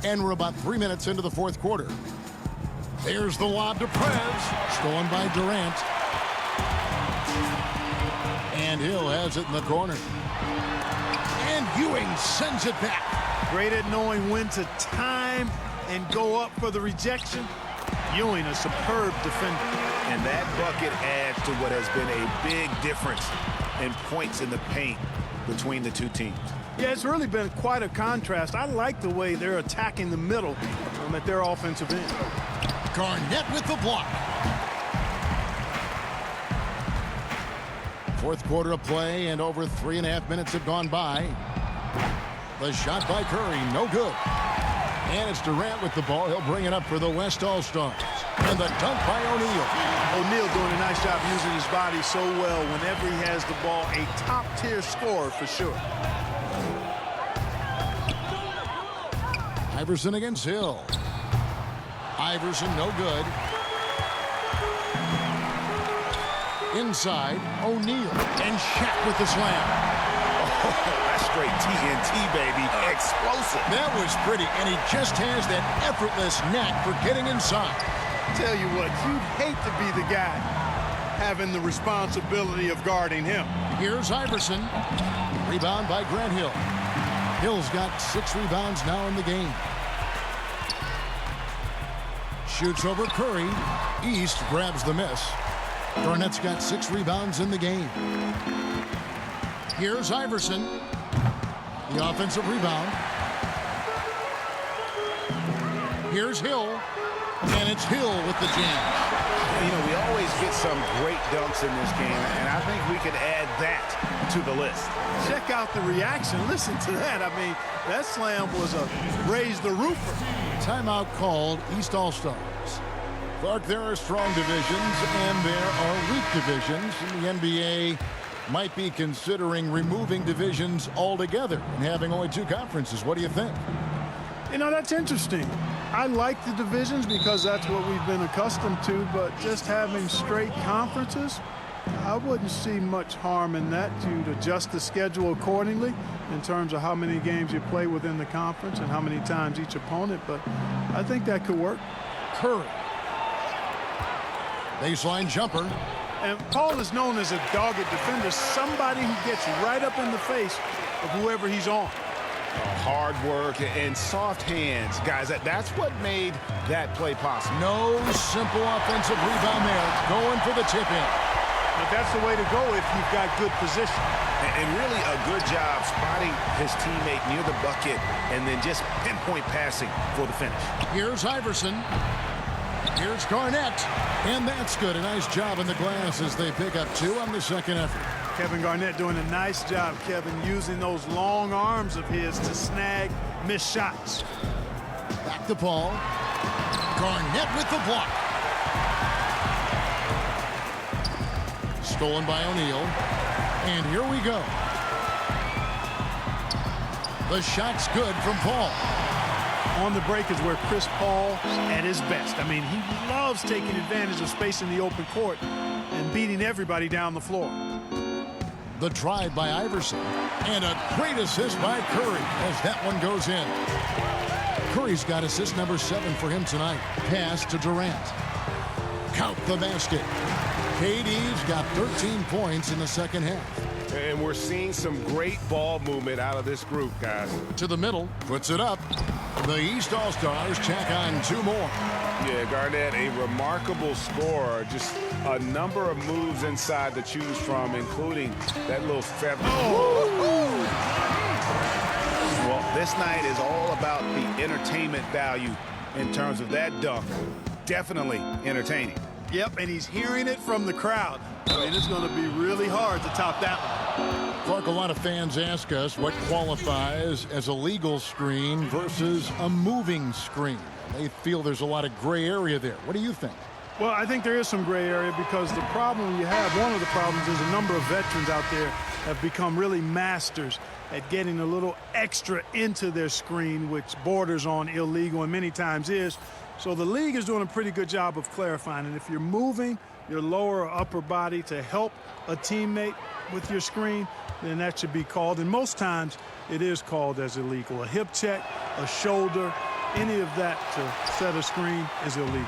And we're about 3 minutes into the fourth quarter. There's the lob to Prez, stolen by Durant. And Hill has it in the corner. And Ewing sends it back. Great at knowing when to time and go up for the rejection. Ewing, a superb defender. And that bucket adds to what has been a big difference in points in the paint between the two teams. Yeah, it's really been quite a contrast. I like the way they're attacking the middle at their offensive end. Garnett with the block. Fourth quarter of play, and over 3.5 minutes have gone by. The shot by Curry, no good. And it's Durant with the ball. He'll bring it up for the West All-Stars. And the dunk by O'Neal. O'Neal doing a nice job using his body so well whenever he has the ball. A top-tier scorer for sure. Iverson against Hill. Iverson, no good. Inside, O'Neal. And Shaq with the slam. Oh, that's straight TNT, baby. Explosive. That was pretty, and he just has that effortless knack for getting inside. Tell you what, you'd hate to be the guy having the responsibility of guarding him. Here's Iverson. Rebound by Grant Hill. Hill's got 6 rebounds now in the game. Shoots over Curry. East grabs the miss. Garnett's got 6 rebounds in the game. Here's Iverson. The offensive rebound. Here's Hill. And it's Hill with the jam. You know, we always get some great dunks in this game, and I think we could add that to the list. Check out the reaction. Listen to that. I mean, that slam was a raise the roofer. Timeout called. East All-Stars. Clark, there are strong divisions and there are weak divisions. And the NBA might be considering removing divisions altogether and having only 2 conferences. What do you think? You know, that's interesting. I like the divisions because that's what we've been accustomed to, but just having straight conferences, I wouldn't see much harm in that. You'd adjust the schedule accordingly in terms of how many games you play within the conference and how many times each opponent, but I think that could work. Curry. Baseline jumper. And Paul is known as a dogged defender, somebody who gets right up in the face of whoever he's on. Hard work and soft hands. Guys, that's what made that play possible. No simple offensive rebound there. Going for the tip-in. But that's the way to go if you've got good position. And really a good job spotting his teammate near the bucket and then just pinpoint passing for the finish. Here's Iverson. Here's Garnett. And that's good. A nice job in the glass as they pick up 2 on the second effort. Kevin Garnett doing a nice job, Kevin, using those long arms of his to snag missed shots. Back to Paul. Garnett with the block. Stolen by O'Neal. And here we go. The shot's good from Paul. On the break is where Chris Paul is at his best. I mean, he loves taking advantage of space in the open court and beating everybody down the floor. The drive by Iverson. And a great assist by Curry as that one goes in. Curry's got assist number 7 for him tonight. Pass to Durant. Count the basket. KD's got 13 points in the second half. And we're seeing some great ball movement out of this group, guys. To the middle, puts it up. The East All-Stars check on 2 more. Yeah, Garnett, a remarkable scorer. Just a number of moves inside to choose from, including that little feather. Oh. Well, this night is all about the entertainment value in terms of that dunk. Definitely entertaining. Yep, and he's hearing it from the crowd. I mean, it's going to be really hard to top that one. Clark, a lot of fans ask us what qualifies as a legal screen versus a moving screen. They feel there's a lot of gray area there. What do you think? Well, I think there is some gray area because the problem you have, one of the problems is a number of veterans out there have become really masters at getting a little extra into their screen, which borders on illegal and many times is. So the league is doing a pretty good job of clarifying. And if you're moving your lower or upper body to help a teammate with your screen, then that should be called. And most times it is called as illegal. A hip check, a shoulder, any of that to set a screen is illegal.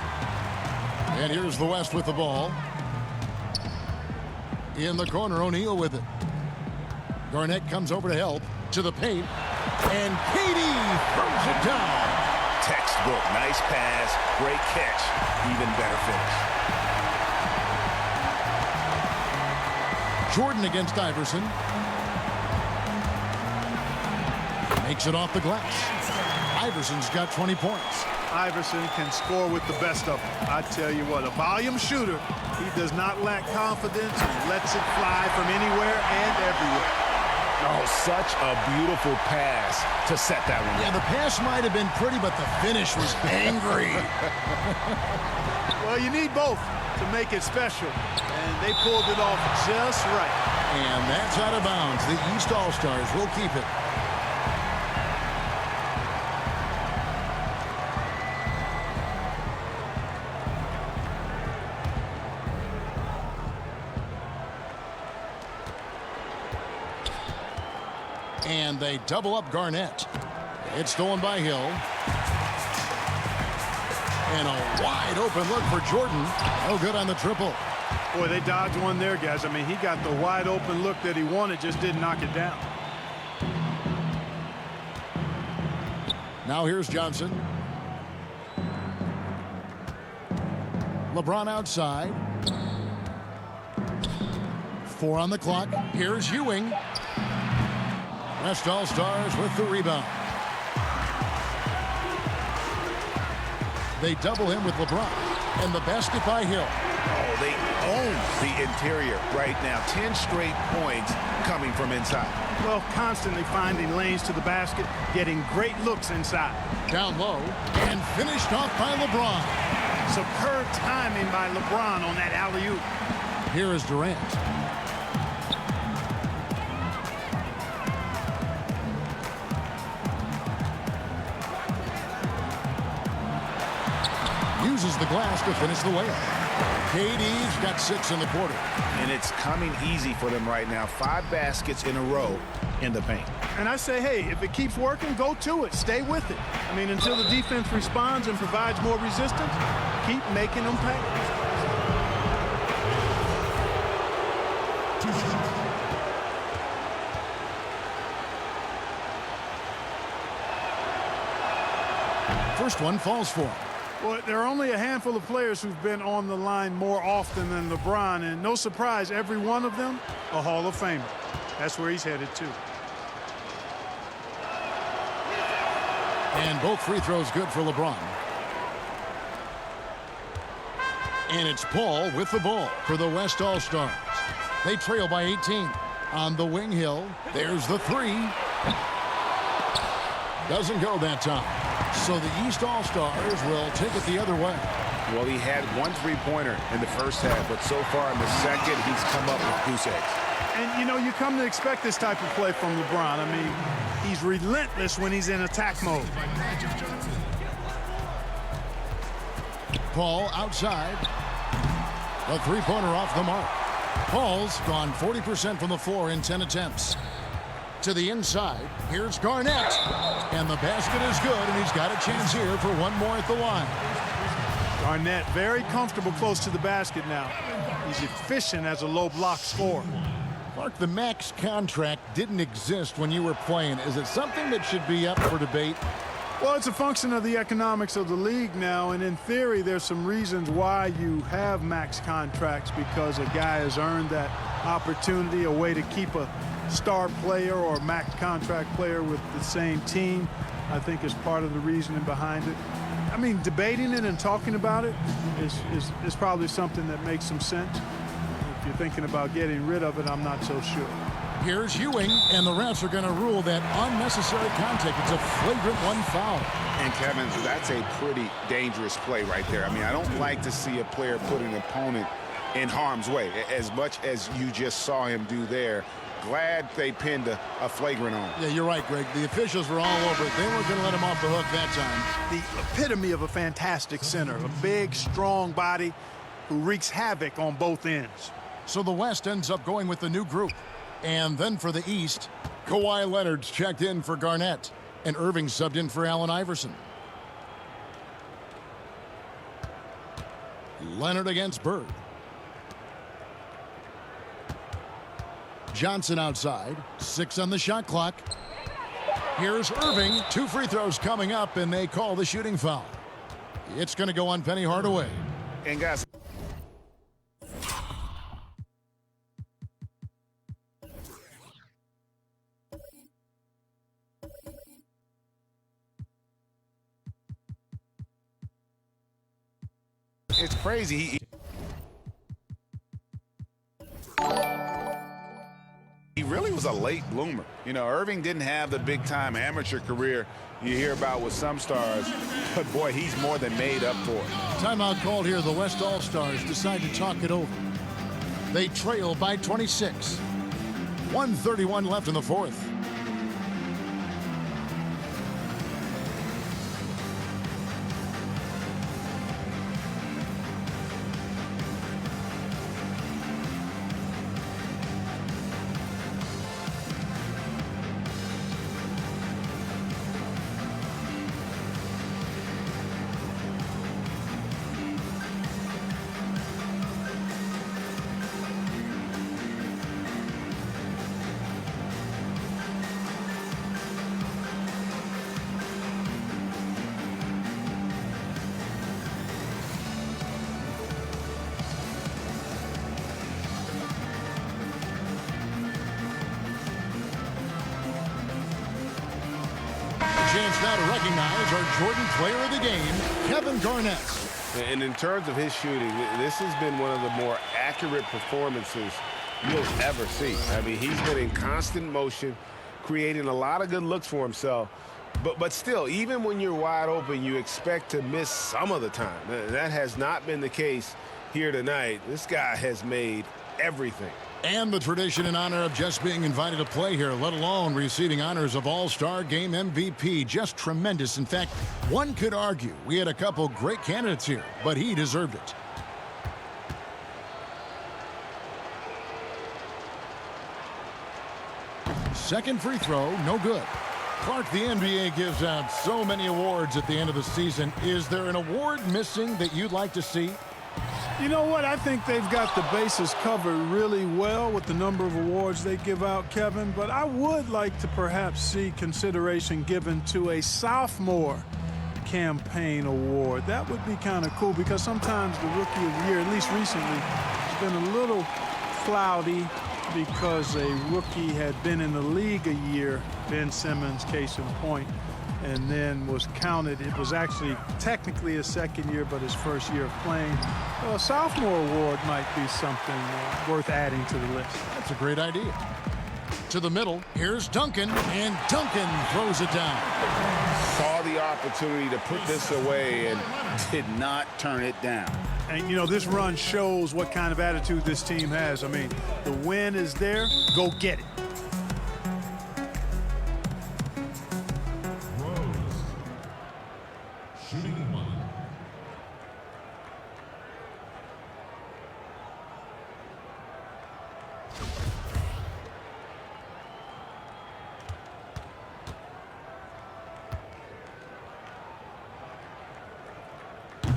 And here's the West with the ball. In the corner, O'Neal with it. Garnett comes over to help. To the paint. And KD throws it down. Textbook. Nice pass. Great catch. Even better finish. Jordan against Iverson. Makes it off the glass. Iverson's got 20 points. Iverson can score with the best of them. I tell you what, a volume shooter. He does not lack confidence and lets it fly from anywhere and everywhere. Oh, such a beautiful pass to set that one. Yeah, the pass might have been pretty, but the finish was angry. Well, you need both to make it special, and they pulled it off just right. And that's out of bounds. The East All-Stars will keep it. And they double up Garnett. It's stolen by Hill. And a wide open look for Jordan. No good on the triple. Boy, they dodged one there, guys. I mean, he got the wide open look that he wanted, just didn't knock it down. Now here's Johnson. LeBron outside. 4 on the clock. Here's Ewing. West All-Stars with the rebound. They double him with LeBron. And the basket by Hill. Oh, they own the interior right now. 10 straight points coming from inside. Well, constantly finding lanes to the basket, getting great looks inside. Down low, and finished off by LeBron. Superb timing by LeBron on that alley-oop. Here is Durant. Uses the glass to finish the layup. KD's got 6 in the quarter. And it's coming easy for them right now. 5 baskets in a row in the paint. And I say, hey, if it keeps working, go to it. Stay with it. I mean, until the defense responds and provides more resistance, keep making them pay. first one falls for him. Well, there are only a handful of players who've been on the line more often than LeBron, and no surprise, every one of them a Hall of Famer. That's where he's headed to. And both free throws good for LeBron. And it's Paul with the ball for the West All-Stars. They trail by 18. On the wing hill, there's the three. Doesn't go that time. So the East All-Stars will take it the other way. Well, he had one three-pointer in the first half, but so far in the second, he's come up with goose eggs. And, you know, you come to expect this type of play from LeBron. I mean, he's relentless when he's in attack mode. Paul outside. A three-pointer off the mark. Paul's gone 40% from the floor in 10 attempts. To the inside, here's Garnett. And the basket is good, and he's got a chance here for one more at the line. Garnett very comfortable close to the basket now. He's efficient as a low block scorer. Mark, the max contract didn't exist when you were playing. Is it something that should be up for debate? Well, it's a function of the economics of the league now, and in theory, there's some reasons why you have max contracts, because a guy has earned that opportunity, a way to keep a star player or max contract player with the same team, I think is part of the reasoning behind it. I mean, debating it and talking about it is probably something that makes some sense. If you're thinking about getting rid of it, I'm not so sure. Here's Ewing, and the refs are going to rule that unnecessary contact. It's a flagrant one foul. And, Kevin, that's a pretty dangerous play right there. I mean, I don't like to see a player put an opponent in harm's way, as much as you just saw him do there. Glad they pinned a flagrant on him. Yeah, you're right, Greg. The officials were all over it. They weren't going to let him off the hook that time. The epitome of a fantastic center, a big, strong body who wreaks havoc on both ends. So the West ends up going with the new group. And then for the East, Kawhi Leonard's checked in for Garnett, and Irving subbed in for Allen Iverson. Leonard against Bird. Johnson outside, 6 on the shot clock. Here's Irving, 2 free throws coming up, and they call the shooting foul. It's going to go on Penny Hardaway. And guys, it's crazy. He really was a late bloomer. You know, Irving didn't have the big-time amateur career you hear about with some stars, but boy, he's more than made up for it. Timeout called here. The West All-Stars decide to talk it over. They trail by 26. 1:31 left in the fourth. Chance now to recognize our Jordan Player of the Game, Kevin Garnett. And in terms of his shooting, this has been one of the more accurate performances you'll ever see. I mean, he's been in constant motion, creating a lot of good looks for himself. But still, even when you're wide open, you expect to miss some of the time. That has not been the case here tonight. This guy has made everything. And the tradition and honor of just being invited to play here, let alone receiving honors of All-Star Game MVP. Just tremendous. In fact, one could argue we had a couple great candidates here, but he deserved it. Second free throw, no good. Clark, the NBA gives out so many awards at the end of the season. Is there an award missing that you'd like to see? You know what? I think they've got the bases covered really well with the number of awards they give out, Kevin. But I would like to perhaps see consideration given to a sophomore campaign award. That would be kind of cool because sometimes the Rookie of the Year, at least recently, has been a little cloudy because a rookie had been in the league a year, Ben Simmons, case in point, and then was counted. It was actually technically his second year, but his first year of playing. A sophomore award might be something worth adding to the list. That's a great idea. To the middle, here's Duncan, and Duncan throws it down. Saw the opportunity to put this away and did not turn it down. And, you know, this run shows what kind of attitude this team has. I mean, the win is there. Go get it.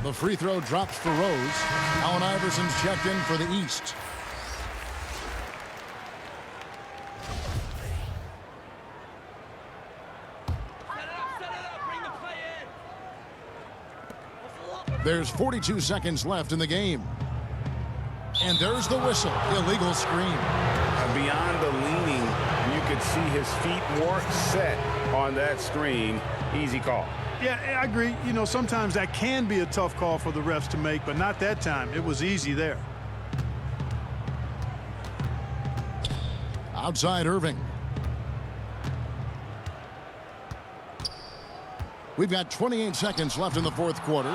The free throw drops for Rose. Allen Iverson's checked in for the East. There's 42 seconds left in the game. And there's the whistle. Illegal screen. Beyond the leaning, you could see his feet more set on that screen. Easy call. Yeah, I agree. You know, sometimes that can be a tough call for the refs to make, but not that time. It was easy there. Outside Irving. We've got 28 seconds left in the fourth quarter.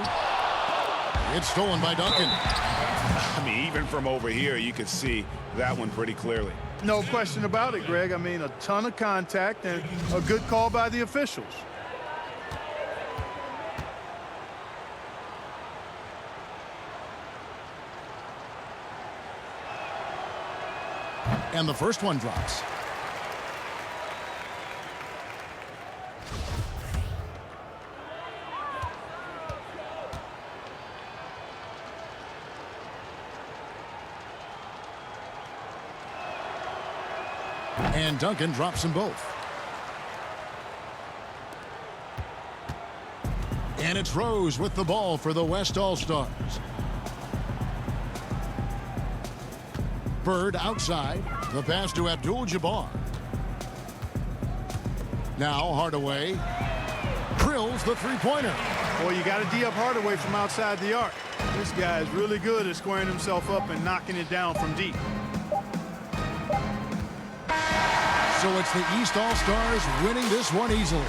It's stolen by Duncan. I mean, even from over here, you could see that one pretty clearly. No question about it, Greg. I mean, a ton of contact and a good call by the officials. And the first one drops. And Duncan drops them both. And it's Rose with the ball for the West All-Stars. Bird outside. The pass to Abdul-Jabbar. Now Hardaway drills the three-pointer. Boy, you got to D up Hardaway from outside the arc. This guy is really good at squaring himself up and knocking it down from deep. So it's the East All-Stars winning this one easily.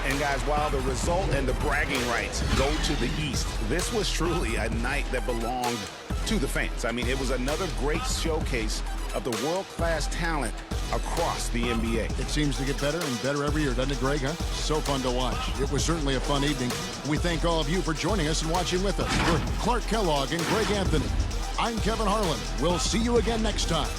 And guys, while the result and the bragging rights go to the East, this was truly a night that belonged to the fans. I mean, it was another great showcase of the world-class talent across the NBA. It seems to get better and better every year, doesn't it, Greg? Huh? So fun to watch. It was certainly a fun evening. We thank all of you for joining us and watching with us. For Clark Kellogg and Greg Anthony, I'm Kevin Harlan. We'll see you again next time.